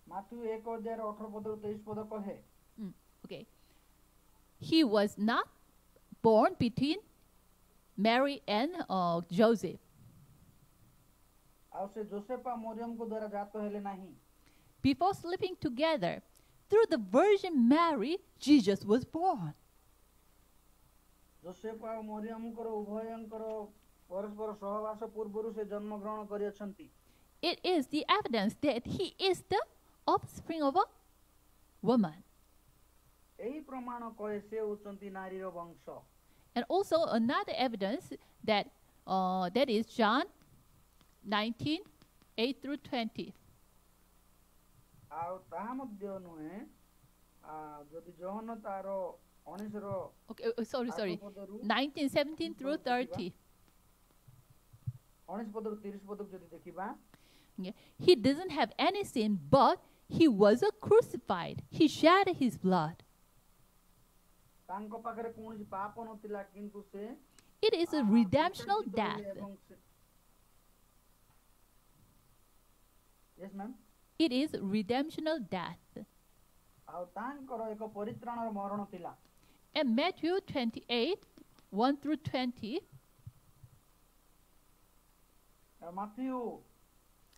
Matthew 1:18 ପଦରୁ 23 ପଦ କହେ Okay. He was not born between Mary and Joseph. ଆଉ ସେ ଯୋସେଫ ଆଉ ମରିୟମଙ୍କ ଦ୍ୱାରା ଜାତ ହେଲେ ନାହିଁ Before sleeping together, through the Virgin Mary, Jesus was born. Joseph ଆଉ ମରିୟମଙ୍କର ଉଭୟଙ୍କର ପରସ୍ପର ସହବାସ ପୂର୍ବରୁ ସେ ଜନ୍ମ ଗ୍ରହଣ କରିଅଛନ୍ତି It is the evidence that he is the offspring of a woman. ଏହି ପ୍ରମାଣ କହେ ସେ ହେଉଛନ୍ତି ନାରୀର ବଂଶ And also another evidence that that is John 19:8 through 20. ଆଉ ତାହା ମଧ୍ୟ ନୁହେଁ ଯଦି ଜହନ ତାର 19ର Okay, sorry. ପଦରୁ 19:17 through 30. 19 ପଦରୁ 30 ପଦକୁ ଯଦି ଦେଖିବା Yeah. He doesn't have any sin, but he was crucified. He shed his blood. ତାଙ୍କ ପାଖରେ କୌଣସି ପାପ ନଥିଲା କିନ୍ତୁ ସେ It is a redemptional death. yes ma'am It is redemptional death. ଆଉ ତାଙ୍କର ଏକ ପରିତ୍ରାଣର ମରଣ ଥିଲା And Matthew 28:1 through 20. ଆଉ Matthew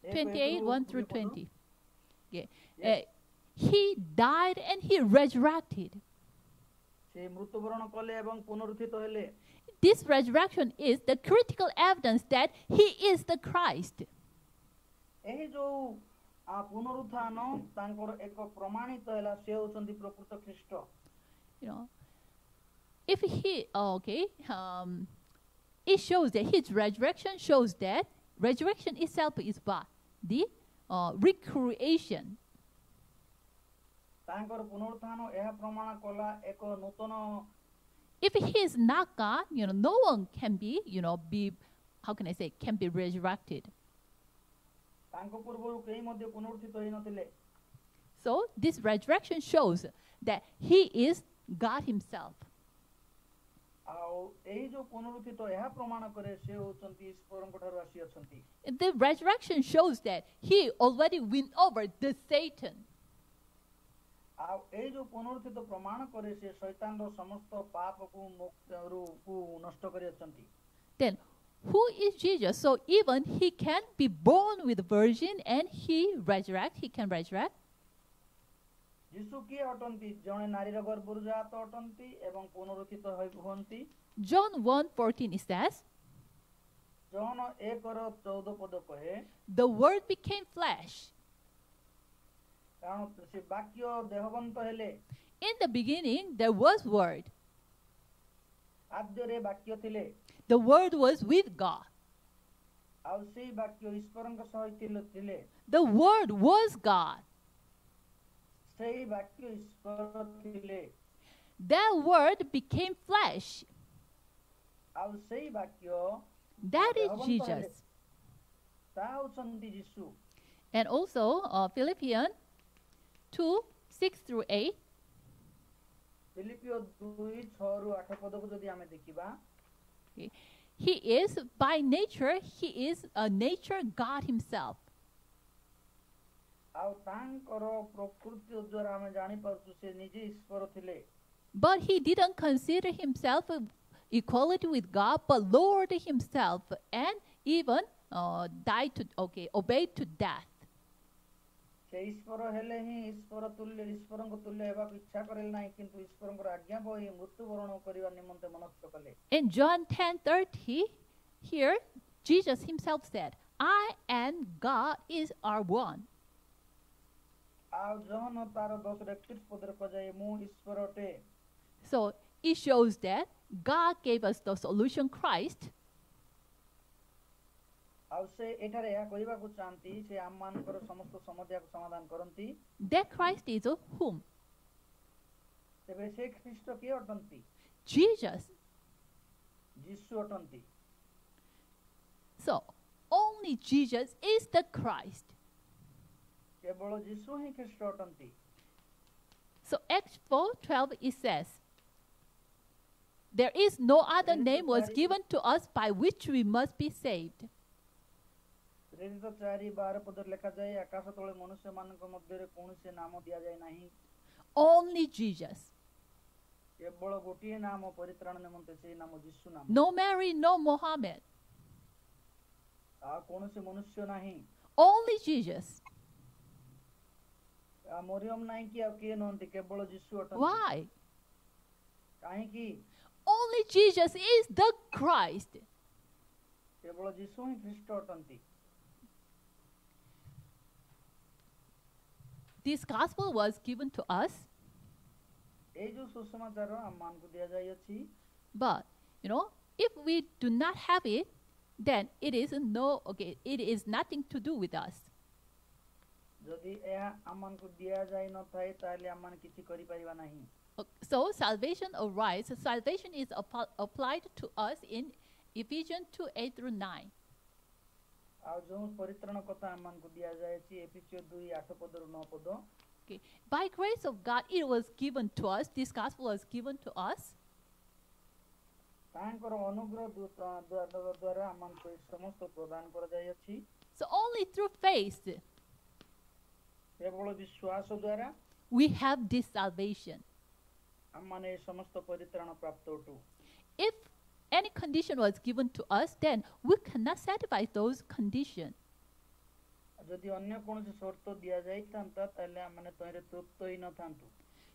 28:1 through 20. Yeah. He died and he resurrected. ସେ ମୃତ୍ୟୁବରଣ କଲେ ଏବଂ ପୁନରୁତ୍ଥିତ ହେଲେ This resurrection is the critical evidence that he is the Christ. ଏହି ଯୋଉ ପୁନରୁତ୍ଥାନ ତାଙ୍କର ଏକ ପ୍ରମାଣିତ ହେଲା ସେ ହେଉଛନ୍ତି ପ୍ରକୃତ ଖ୍ରୀଷ୍ଟ You know, if he it shows that his resurrection shows that resurrection itself is what? The recreation. ତାଙ୍କର ପୁନରୁତ୍ଥାନ ଏହା ପ୍ରମାଣ କଲା ଏକ ନୂତନ If he is not God, no one can be, how can I say, can be resurrected. ତାଙ୍କ ପୂର୍ବରୁ କେହି ମଧ୍ୟ ପୁନରୁତ୍ଥିତ ହୋଇନଥିଲେ So this resurrection shows that he is God himself. ଆଉ ଏହି ଯୋଉ ପୁନରୁତ୍ଥିତ ଏହା ପ୍ରମାଣ କରେ ସେ ହେଉଛନ୍ତି ଈଶ୍ୱରଙ୍କ ଠାରୁ ଆସିଅଛନ୍ତି The resurrection shows that he already went over the Satan. ଆଉ ଏହି ଯୋଉ ପୁନରୁତ୍ଥିତ ପ୍ରମାଣ କରେ ସେ ଶୈତାନର ସମସ୍ତ ପାପକୁ ନଷ୍ଟ କରିଅଛନ୍ତି Then who is Jesus? So even he can be born with virgin and he can resurrect. ଯୀଶୁ କିଏ ଅଟନ୍ତି ଜଣେ ନାରୀର ଗର୍ଭରୁ ଜାତ ଅଟନ୍ତି ଏବଂ ପୁନରୁତ୍ଥିତ ହୁଅନ୍ତି John 1:14 it says, ଜହନ 1:14 ପଦ କହେ the word became flesh. କାରଣ ସେ ବାକ୍ୟ ଦେହବନ୍ତ ହେଲେ In the beginning there was word. ଆଦ୍ୟରେ ବାକ୍ୟ ଥିଲେ The word was with God. ଆଉ ସେଇ ବାକ୍ୟ ଈଶ୍ୱରଙ୍କ ସହିତ ଥିଲେ The word was God. ସେଇ ବାକ୍ୟ ଈଶ୍ୱର ଥିଲେ That word became flesh. ଆଉ ସେଇ ବାକ୍ୟ That is ଦେହବନ୍ତ ହେଲେ Jesus. ତାହା ହେଉଛନ୍ତି ଯୀଶୁ। And also Philippians 2, 6 through 8. ଫିଲିପିଓ 2:6-8 ପଦକୁ ଯଦି ଆମେ ଦେଖିବା, Okay. He is, by nature, he is a nature God himself. ଆଉ ତାଙ୍କର ପ୍ରକୃତି ଦ୍ୱାରା ଆମେ ଜାଣିପାରୁଛୁ ସେ ନିଜେ ଈଶ୍ୱର ଥିଲେ। But he didn't consider himself equality with God, but lowered himself and even obeyed to death. ସେ ଈଶ୍ୱର ହେଲେ ହିଁ ଈଶ୍ୱରଙ୍କ ତୁଲ୍ୟ ହେବାକୁ ଇଚ୍ଛା କରିଲେ ନାହିଁ, କିନ୍ତୁ ଈଶ୍ୱରଙ୍କର ଆଜ୍ଞା ବହି ମୃତ୍ୟୁବରଣ କରିବା ନିମନ୍ତେ ମନସ୍ଥ କଲେ। In John 10:30, here Jesus himself said, I and God are one. ଆଉ ଜହନ ତାର 10:31 ପଦରେ କୁହାଯାଏ, ମୁଁ ଈଶ୍ୱର ଅଟେ। So it shows that God gave us the solution, Christ. ଆଉ ସେ ଏଠାରେ ଏହା କହିବାକୁ ଚାହାନ୍ତି, ସେ ଆମମାନଙ୍କର ସମସ୍ତ ସମସ୍ୟାକୁ ସମାଧାନ କରନ୍ତି। That Christ is whom? ତେବେ ସେ ଖ୍ରୀଷ୍ଟ କିଏ ଅଟନ୍ତି? Jesus. ଯୀଶୁ ଅଟନ୍ତି। So only Jesus is the Christ. କେବଳ ଯୀଶୁ ହିଁ ଖ୍ରୀଷ୍ଟ ଅଟନ୍ତି। So Acts 4:12 it says, there is no other name was given to us by which we must be saved. ପ୍ରେରିତ 4:12 ପଦରେ ଲେଖାଯାଏ, ଆକାଶ ତଳେ ମନୁଷ୍ୟମାନଙ୍କ ମଧ୍ୟରେ କୌଣସି ନାମ ଦିଆଯାଏ ନାହିଁ। Only Jesus. କେବଳ ଗୋଟିଏ ନାମ ପରିତ୍ରାଣ ନିମନ୍ତେ, ସେହି ନାମ ଯୀଶୁ ନାମ। No Mary, no Mohammed. ଆଉ କୌଣସି ମନୁଷ୍ୟ ନାହିଁ। Only Jesus. ମରିୟମ ନାହିଁ କି ଆଉ କିଏ ନୁହନ୍ତି, କେବଳ ଯୀଶୁ ଅଟନ୍ତି। Why? କାହିଁକି? Only Jesus is the Christ. କେବଳ ଯୀଶୁ ହିଁ ଖ୍ରୀଷ୍ଟ ଅଟନ୍ତି। This gospel was given to us, ଏଇ ଯୋଉ ସୁସମାଚାର ଆମମାନଙ୍କୁ ଦିଆଯାଇଅଛି, but if we do not have it, then it is nothing to do with us. ଯଦି ଏହା ଆମମାନଙ୍କୁ ଦିଆଯାଇ ନଥାଏ ତାହେଲେ ଆମମାନେ କିଛି କରିପାରିବା ନାହିଁ। So salvation is applied to us in Ephesians 2:8-9. ଆଉ ଯୋଉ ପରିତ୍ରାଣ କଥା ଆମମାନଙ୍କୁ ଦିଆଯାଇଛି ଏଫେସୀୟ 2:8-9 ପଦ। Okay. By grace of God, it was given to us. This gospel was given to us. ତାଙ୍କର ଅନୁଗ୍ରହ ଦ୍ୱାରା ଆମମାନଙ୍କୁ ଏ ସମସ୍ତ ପ୍ରଦାନ କରାଯାଇଅଛି। So only through faith କେବଳ ବିଶ୍ୱାସ ଦ୍ୱାରା we have this salvation. ଆମମାନେ ଏ ସମସ୍ତ ପରିତ୍ରାଣ ପ୍ରାପ୍ତ ଅଟୁ। If any condition was given to us, then we cannot satisfy those conditions. ଯଦି ଅନ୍ୟ କୌଣସି ସର୍ତ୍ତ ଦିଆଯାଇଥାନ୍ତା ତାହେଲେ ଆମମାନେ ତହିଁରେ ତୃପ୍ତ ହୋଇନଥାନ୍ତୁ।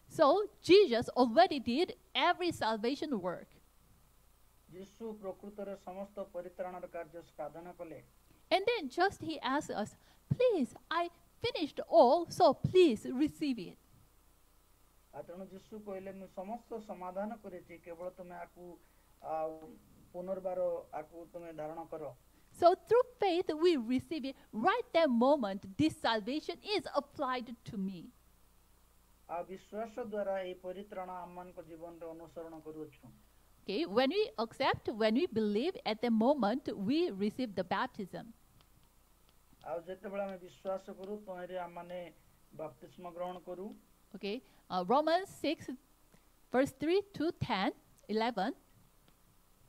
So Jesus already did every salvation work. ଯୀଶୁ ପ୍ରକୃତରେ ସମସ୍ତ ପରିତ୍ରାଣର କାର୍ଯ୍ୟ ସାଧନ କଲେ। And then just he asked us, please, I finished all, so please receive it. ତେଣୁ ଯୀଶୁ କହିଲେ, ମୁଁ ସମସ୍ତ ସମାଧାନ କରିଛି, କେବଳ ତୁମେ ଆକୁ ପୁନର୍ବାର ଆକୁ ତୁମେ ଧାରଣ କର। So through faith we receive it. Right that moment, this salvation is applied to me. ଆଉ ବିଶ୍ୱାସ ଦ୍ୱାରା ଏହି ପରିତ୍ରାଣ ଆମମାନଙ୍କ ଜୀବନରେ ଅନୁସରଣ କରୁଅଛୁ। Okay, when we accept, when we believe, at the moment we receive the baptism. ଆଉ ଯେତେବେଳେ ଆମେ ବିଶ୍ୱାସ କରୁ ତହିଁରେ ଆମମାନେ ବାପ୍ତିସ୍ମ ଗ୍ରହଣ କରୁ। Okay, Romans 6:3-10, 11.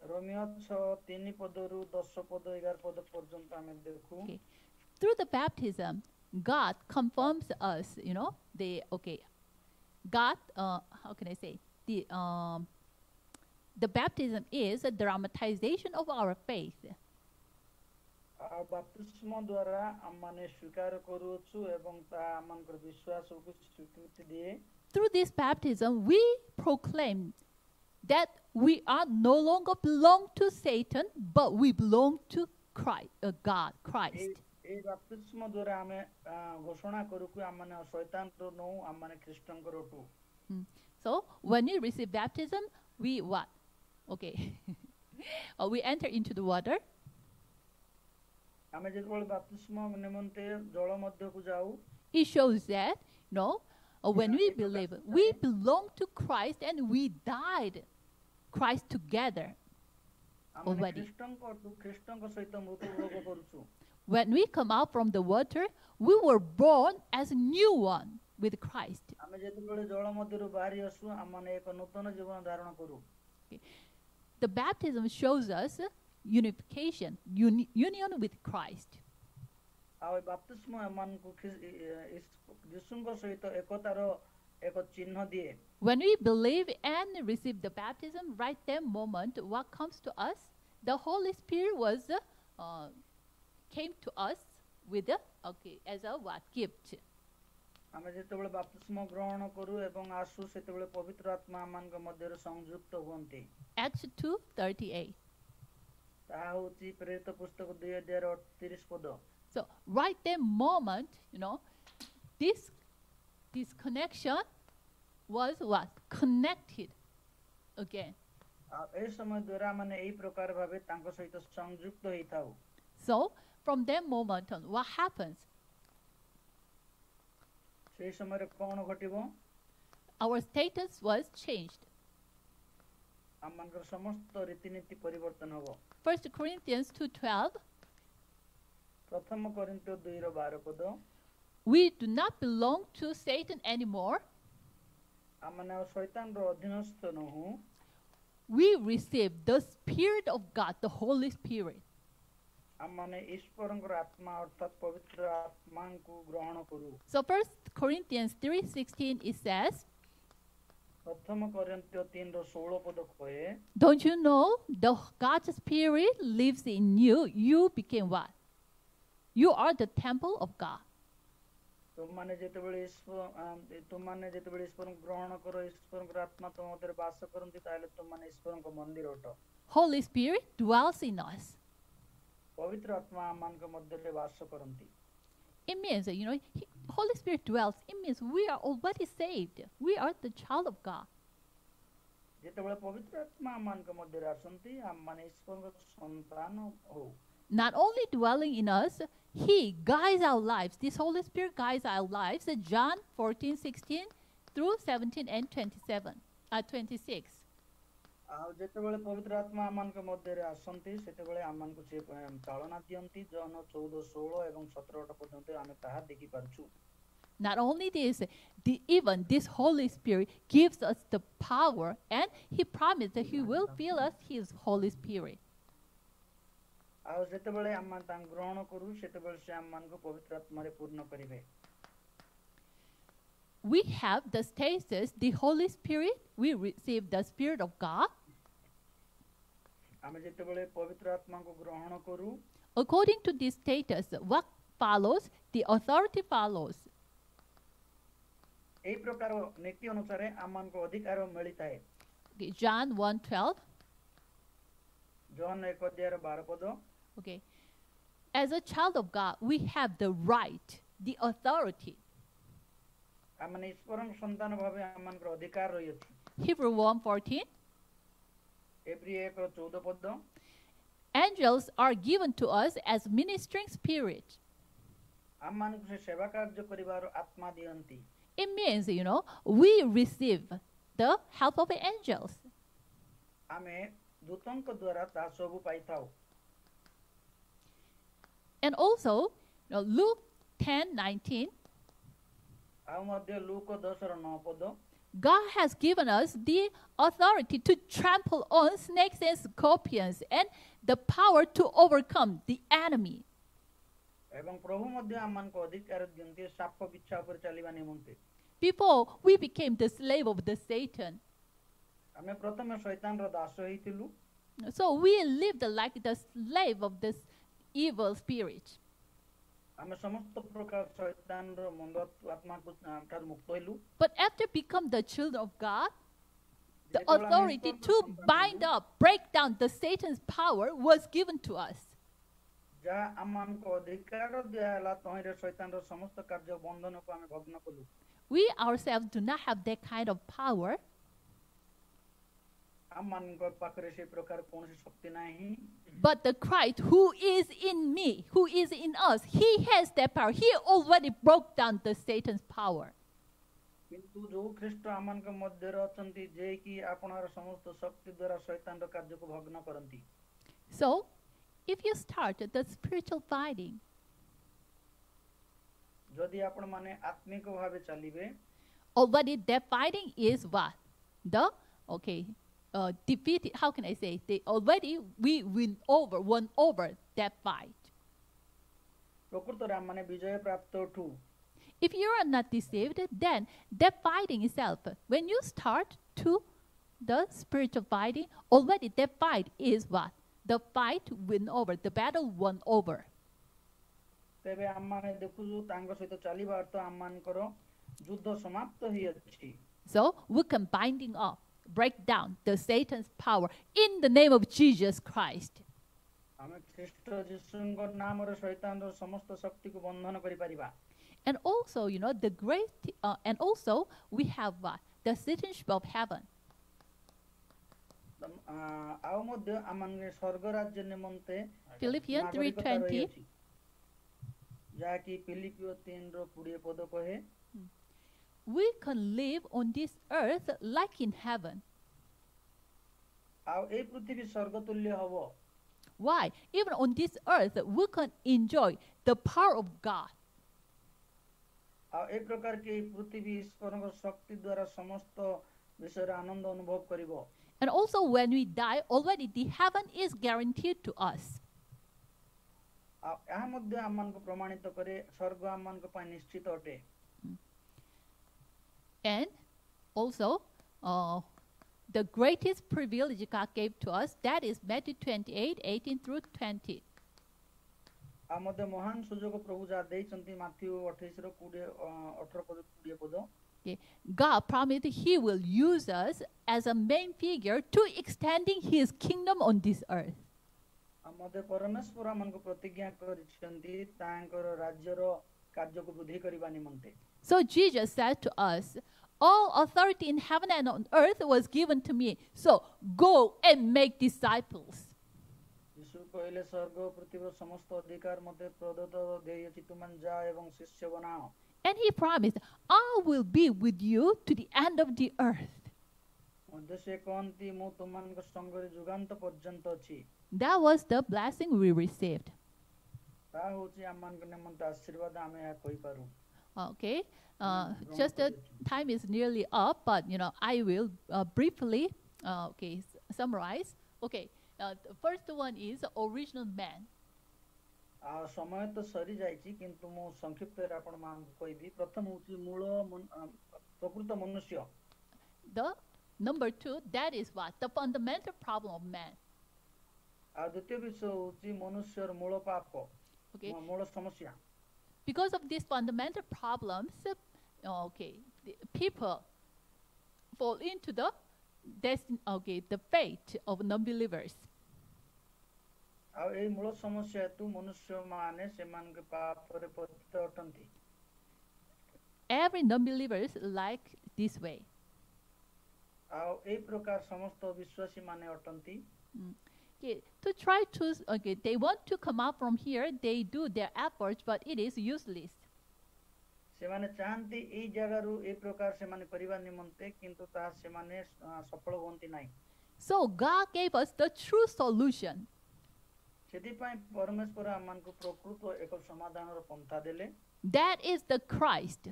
ରୋମିଓ 6:3 ପଦରୁ 10 ପଦ 11 ପଦ ପର୍ଯ୍ୟନ୍ତ ଆମେ ଦେଖୁ। Okay. Through the baptism, God confirms us, God, how can I say? The baptism is a dramatization of our faith. ଆଉ ବାପ୍ତିସ୍ମ ଦ୍ୱାରା ଆମମାନେ ସ୍ୱୀକାର କରୁଅଛୁ ଏବଂ ତାହା ଆମଙ୍କର ବିଶ୍ୱାସକୁ ସ୍ୱୀକୃତି ଦିଏ। Through this baptism, we proclaim that we are no longer belong to Satan, but we belong to God, Christ. এই ବାପ୍ତିସ୍ମ ଦ୍ୱାରା ଆମେ ଘୋଷଣା କରୁ କି ଆମମାନେ ଶୈତାନର ନୋଉ, ଆମମାନେ ଖ୍ରୀଷ୍ଟଙ୍କର ଅଟୁ। So when we receive baptism, we what? Okay. We enter into the water. ଆମେ ଯେତେବେଳେ ବାପ୍ତିସ୍ମ ନିମନ୍ତେ ଜଳ ମଧ୍ୟକୁ ଯାଉ, It shows that, when we believe, we belong to Christ and we died Christ together already. When we come out from the water, we were born as a new one with Christ. Okay. The baptism shows us unification, union with Christ. When we believe and receive the baptism, right that moment, what comes to us? The Holy Spirit came to us with as a what gift. Acts 2:38. So right that moment, this connection was what? Connected again. So from that moment on, what happens? Our status was changed. 1 Corinthians 2:12. We do not belong to Satan anymore. We receive the Spirit of God, the Holy Spirit. So 1 Corinthians 3:16 it says, don't you know the God's Spirit lives in you? You became what? You are the temple of God. Holy Spirit dwells in us. It means, Holy Spirit dwells. It means we are already saved. We are the child of God. Not only dwelling in us, He guides our lives. This Holy Spirit guides our lives. John 14:16 through 17 and 26. Not only this, even this Holy Spirit gives us the power, and He promised that He will fill us His Holy Spirit. We have the status, the Holy Spirit. We receive the Spirit of God. According to this status, what follows? The authority follows. Okay, John 1:12. Okay. As a child of God, we have the right, the authority. Hebrew 1:14. Angels are given to us as ministering spirits. It means, we receive the help of angels. And also, Luke 10:19. God has given us the authority to trample on snakes and scorpions and the power to overcome the enemy. Before we became the slave of the Satan. So we lived like the slave of this evil spirit. But after become the children of God, the authority to bind up, break down the Satan's power was given to us. We ourselves do not have that kind of power. But the Christ who is in me, who is in us, He has that power. He already broke down the Satan's power. किंतु जो ख्रीष्ट आमान के मध्य अछंती जे कि आपणार समस्त शक्ति द्वारा शैतान रो कार्य को भग्न करंती So, if you start the spiritual fighting, जदि आपण माने आत्मिक भावे चलिबे already that fighting is what? The, defeat, how can I say? We won over that fight. प्रकृत रे माने विजय प्राप्त उठू If you are not deceived, then that fighting itself, when you start to the spiritual fighting, already that fight is what? The fight win over, the battle won over. तेबे आम माने देखुछु तांग सहित चलिबा अर्थ आम मानकर युद्ध समाप्त हि अछि So we can binding up, break down the Satan's power in the name of Jesus Christ. आमे ख्रीष्ट जीशुଙ୍କ नामରେ शैतानର ସମସ୍ତ ଶକ୍ତିକୁ ବନ୍ଧନ କରି परिबा. And also, and also we have what? The citizenship of heaven. ଆଉ ମଧ୍ୟ ଆମମାନେ ସ୍वर्ଗ ରାଜ୍ୟ ନିମନ୍ତେ Philippians 3:20. ଯାହାକି ଫିଲିପିଓ 3 ର 20 ପଦ କହେ We can live on this earth like in heaven. ଆଉ এই ପୃଥିବୀ ସ୍वर्ଗ ତୁଲ୍ୟ ହବ. Why? Even on this earth, we can enjoy the power of God. ଆଉ এই ପ୍ରକାର କି ପୃଥିବୀ ଈଶ୍ୱରଙ୍କ ଶକ୍ତି ଦ୍ୱାରା ସମସ୍ତ ବିଷୟରେ ଆନନ୍ଦ ଅନୁଭବ କରିବ. And also when we die, already the heaven is guaranteed to us. ଆଉ ଏହା ମଧ୍ୟ ଆମମାନଙ୍କୁ ପ୍ରମାଣିତ କରେ ସ୍ୱର୍ଗ ଆମମାନଙ୍କ ପାଇଁ ନିଶ୍ଚିତ ଅଟେ. And also, the greatest privilege God gave to us, that is Matthew 28:18 through 20. ଆଉ ମଧ୍ୟ ମହାନ ସୁଯୋଗ ପ୍ରଭୁ ଯାହା ଦେଇଛନ୍ତି ମାଥ୍ୟୁ 28 ର 18 ପଦ 20 ପଦ. Okay. God promised He will use us as a main figure to extending His kingdom on this earth. ଆଉ ମଧ୍ୟ ପରମେଶ୍ୱର ଆମମାନଙ୍କୁ ପ୍ରତିଜ୍ଞା କରିଛନ୍ତି ତାଙ୍କର ରାଜ୍ୟର କାର୍ଯ୍ୟକୁ ବୃଦ୍ଧି କରିବା ନିମନ୍ତେ. So Jesus said to us, all authority in heaven and on earth was given to me. So go and make disciples. ଯୀଶୁ କହିଲେ ସ୍ୱର୍ଗ ପୃଥିବୀର ସମସ୍ତ ଅଧିକାର ମୋତେ ପ୍ରଦତ୍ତ ଦେଇଅଛି ତୁମମାନେ ଯାଅ ଏବଂ ଶିଷ୍ୟ ବନାଅ. And He promised, I will be with you to the end of the earth. ମଧ୍ୟ ସେ କହନ୍ତି ମୁଁ ତୁମମାନଙ୍କ ସଙ୍ଗରେ ଯୁଗାନ୍ତ ପର୍ଯ୍ୟନ୍ତ ଅଛି. That was the blessing we received. ତାହା ହେଉଛି ଆମମାନଙ୍କ ନିମନ୍ତେ ଆଶୀର୍ବାଦ ଆମେ ଏହା କହିପାରୁ. Okay, just the time is nearly up, but I will briefly summarize. Okay, the first one is original man. ଆଉ ସମୟ ତ ସରି ଯାଇଛି କିନ୍ତୁ ମୁଁ ସଂକ୍ଷିପ୍ତରେ ଆପଣମାନଙ୍କୁ କହିବି. ପ୍ରଥମ ହେଉଛି ମୂଳ ପ୍ରକୃତ ମନୁଷ୍ୟ. The number two, that is what? The fundamental problem of man. ଆଉ ଦ୍ୱିତୀୟ ବିଷୟ ହେଉଛି ମନୁଷ୍ୟର ମୂଳ ପାପ. Okay. ମୂଳ ସମସ୍ୟା. Because of these fundamental problems, the people fall into the fate of non-believers. ଆଉ ଏଇ ମୂଳ ସମସ୍ୟା ହେତୁ ମନୁଷ୍ୟମାନେ ସେମାନଙ୍କ ପାପରେ ପତିତ ଅଟନ୍ତି. Every non-believer is like this way. ଆଉ ଏଇ ପ୍ରକାର ସମସ୍ତ ବିଶ୍ୱାସୀ ମାନେ ଅଟନ୍ତି. To try to, they want to come out from here, they do their efforts, but it is useless. ସେମାନେ ଚାହାନ୍ତି ଏଇ ଜାଗାରୁ ଏଇ ପ୍ରକାର ସେମାନେ କରିବା ନିମନ୍ତେ କିନ୍ତୁ ତାହା ସେମାନେ ସଫଳ ହୁଅନ୍ତି ନାହିଁ. So God gave us the true solution. ସେଥିପାଇଁ ପରମେଶ୍ୱର ଆମମାନଙ୍କୁ ପ୍ରକୃତ ଏକ ସମାଧାନର ପନ୍ଥା ଦେଲେ. That is the Christ.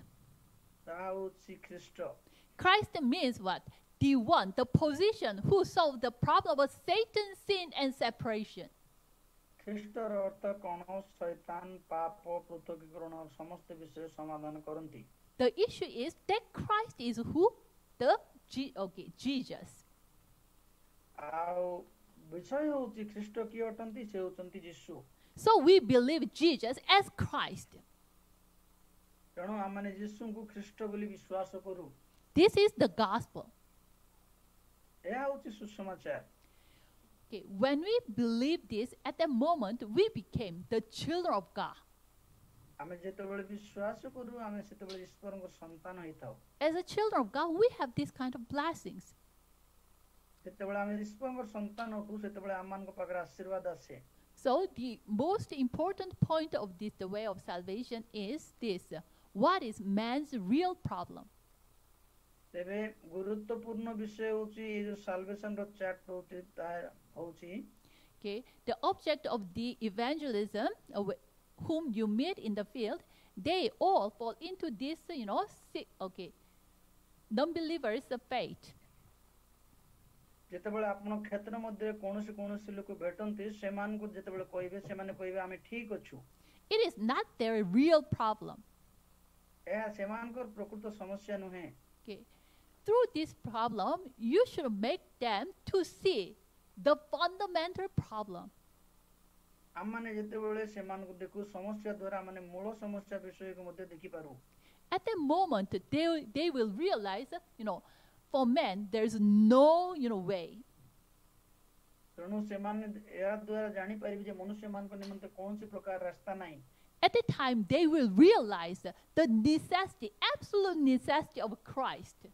ତାହା ହେଉଛି ଖ୍ରୀଷ୍ଟ. Christ means what? The one, the position who solved the problem of Satan, sin, and separation. ଖ୍ରୀଷ୍ଟର ଅର୍ଥ କଣ? ଶୈତାନ ପାପ ପୃଥକୀକରଣ ସମସ୍ତ ବିଷୟ ସମାଧାନ କରନ୍ତି. The issue is that Christ is who? Jesus. ଆଉ ବିଷୟ ହେଉଛି ଖ୍ରୀଷ୍ଟ କିଏ ଅଟନ୍ତି? ସେ ହେଉଛନ୍ତି ଯୀଶୁ. So we believe Jesus as Christ. ତେଣୁ ଆମେ ଯୀଶୁଙ୍କୁ ଖ୍ରୀଷ୍ଟ ବୋଲି ବିଶ୍ୱାସ କରୁ. This is the gospel. ଏହା ହେଉଛି ସୁସମାଚାର. Okay, when we believe this, at that moment we became the children of God. ଆମେ ଯେତେବେଳେ ବିଶ୍ୱାସ କରୁ ଆମେ ସେତେବେଳେ ଈଶ୍ୱରଙ୍କ ସନ୍ତାନ ହେଇଥାଉ. As a children of God, we have this kind of blessings. ଯେତେବେଳେ ଆମେ ଈଶ୍ୱରଙ୍କ ସନ୍ତାନ ହଉ ସେତେବେଳେ ଆମମାନଙ୍କ ପାଖରେ ଆଶୀର୍ବାଦ ଆସେ. So the most important point of this, the way of salvation, is this: what is man's real problem? ତେବେ ଗୁରୁତ୍ୱପୂର୍ଣ୍ଣ ବିଷୟ ହେଉଛି ଏ ଯୋଉ ସାଲଭେସନ ର ଚାର୍ଟ ରହୁଛି ତାହା ହଉଛି Okay, the object of the evangelism, whom you meet in the field, they all fall into this, okay, non-believers of faith. ଯେତେବେଳେ ଆପଣ କ୍ଷେତ୍ର ମଧ୍ୟରେ କୌଣସି କୌଣସି ଲୋକ ଭେଟନ୍ତି ସେମାନଙ୍କୁ ଯେତେବେଳେ କହିବେ ସେମାନେ କହିବେ ଆମେ ଠିକ ଅଛୁ It is not their real problem. ଏହା ସେମାନଙ୍କର ପ୍ରକୃତ ସମସ୍ୟା ନୁହେଁ Okay, through this problem, you should make them to see the fundamental problem. ଆମମାନେ ଯେତେବେଳେ ସେମାନଙ୍କୁ ଦେଖୁ ସମସ୍ୟା ଦ୍ୱାରା ଆମେ ମୂଳ ସମସ୍ୟା ବିଷୟକୁ ମଧ୍ୟ ଦେଖିପାରୁ At that moment, they will realize, for men, there's no, way. ତେଣୁ ସେମାନେ ଏହା ଦ୍ୱାରା ଜାଣିପାରିବେ ଯେ ମନୁଷ୍ୟମାନଙ୍କ ନିମନ୍ତେ କୌଣସି ପ୍ରକାର ରାସ୍ତା ନାହିଁ At that time, they will realize the necessity, absolute necessity of Christ.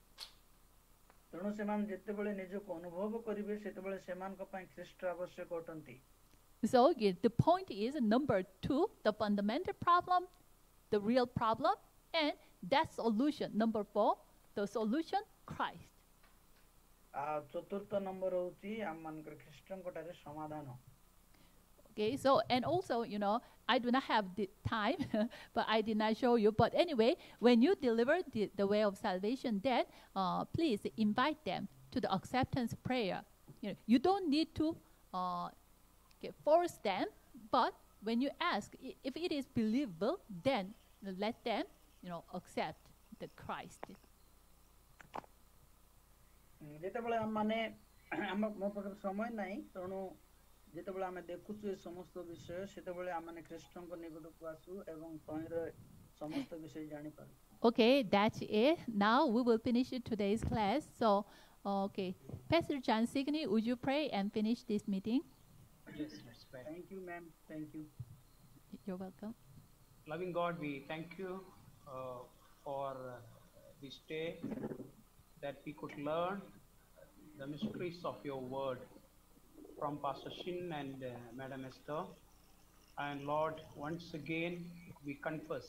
ତେଣୁ ସେମାନେ ଯେତେବେଳେ ନିଜକୁ ଅନୁଭବ କରିବେ ସେତେବେଳେ ସେମାନଙ୍କ ପାଇଁ ଖ୍ରୀଷ୍ଟ ଆବଶ୍ୟକ ଅଟନ୍ତି So the point is, number 2, the fundamental problem, the real problem, and that solution. Number 4, the solution, Christ. ଆଉ ଚତୁର୍ଥ ନମ୍ବର ହେଉଛି ଆମମାନଙ୍କର ଖ୍ରୀଷ୍ଟଙ୍କ ଠାରେ ସମାଧାନ Okay, so, and also, I do not have the time, but I did not show you. But anyway, when you deliver the way of salvation, then please invite them to the acceptance prayer. You don't need to force them, but when you ask if it is believable, then let them, accept the Christ. ଯେତେବେଳେ ଆମମାନେ ମୋ ପାଖରେ ସମୟ ନାହିଁ ତେଣୁ ଯେତେବେଳେ ଆମେ ଦେଖୁଛୁ ଏ ସମସ୍ତ ବିଷୟ ସେତେବେଳେ ଆମମାନେ ଖ୍ରୀଷ୍ଟଙ୍କ ନିକଟକୁ ଆସୁ ଏବଂ ତହିଁର ସମସ୍ତ ବିଷୟ ଜାଣିପାରୁ Okay, that's it. Now we will finish today's class. So, okay, Pastor John Signy, would you pray and finish this meeting? Yes, let's pray. Thank you, ma'am. Thank you. You're welcome. Loving God, we thank you for this day that we could learn the mysteries of your word from Pastor Shin and Madam Esther. And Lord, once again, we confess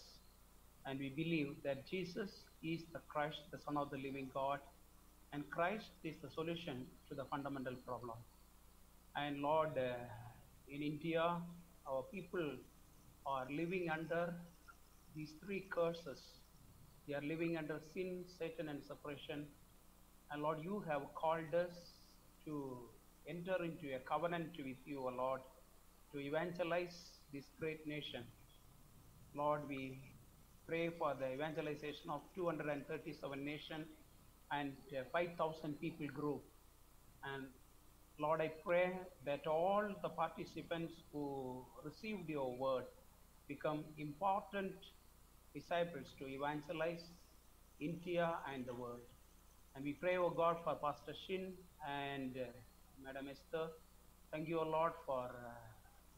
and we believe that Jesus is the Christ, the Son of the living God, and Christ is the solution to the fundamental problem. And Lord, in India, our people are living under these three curses. They are living under sin, Satan, and separation. And Lord, you have called us to enter into a covenant with you, O Lord, to evangelize this great nation. Lord, we pray for the evangelization of 237 nations and 5,000 people group. And Lord, I pray that all the participants who received your word become important disciples to evangelize India and the world. And we pray, O God, for Pastor Shin and Madam Esther. Thank you, O Lord, for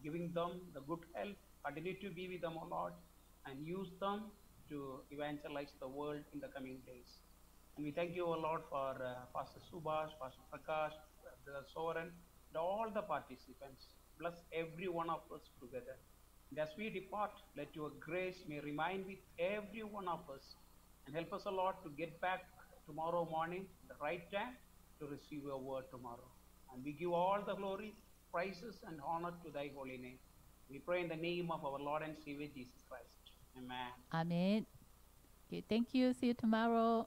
giving them the good health. Continue to be with them, O Lord, and use them to evangelize the world in the coming days. And we thank you, O Lord, for Pastor Subhash, Pastor Prakash, Brother Soren, and all the participants. Bless every one of us together. And as we depart, let your grace may remain with every one of us. And help us, O Lord, to get back tomorrow morning, the right time, to receive your word tomorrow. And we give all the glory, praises, and honor to thy holy name. We pray in the name of our Lord and Savior Jesus Christ. Amen. Amen. Okay, thank you. See you tomorrow.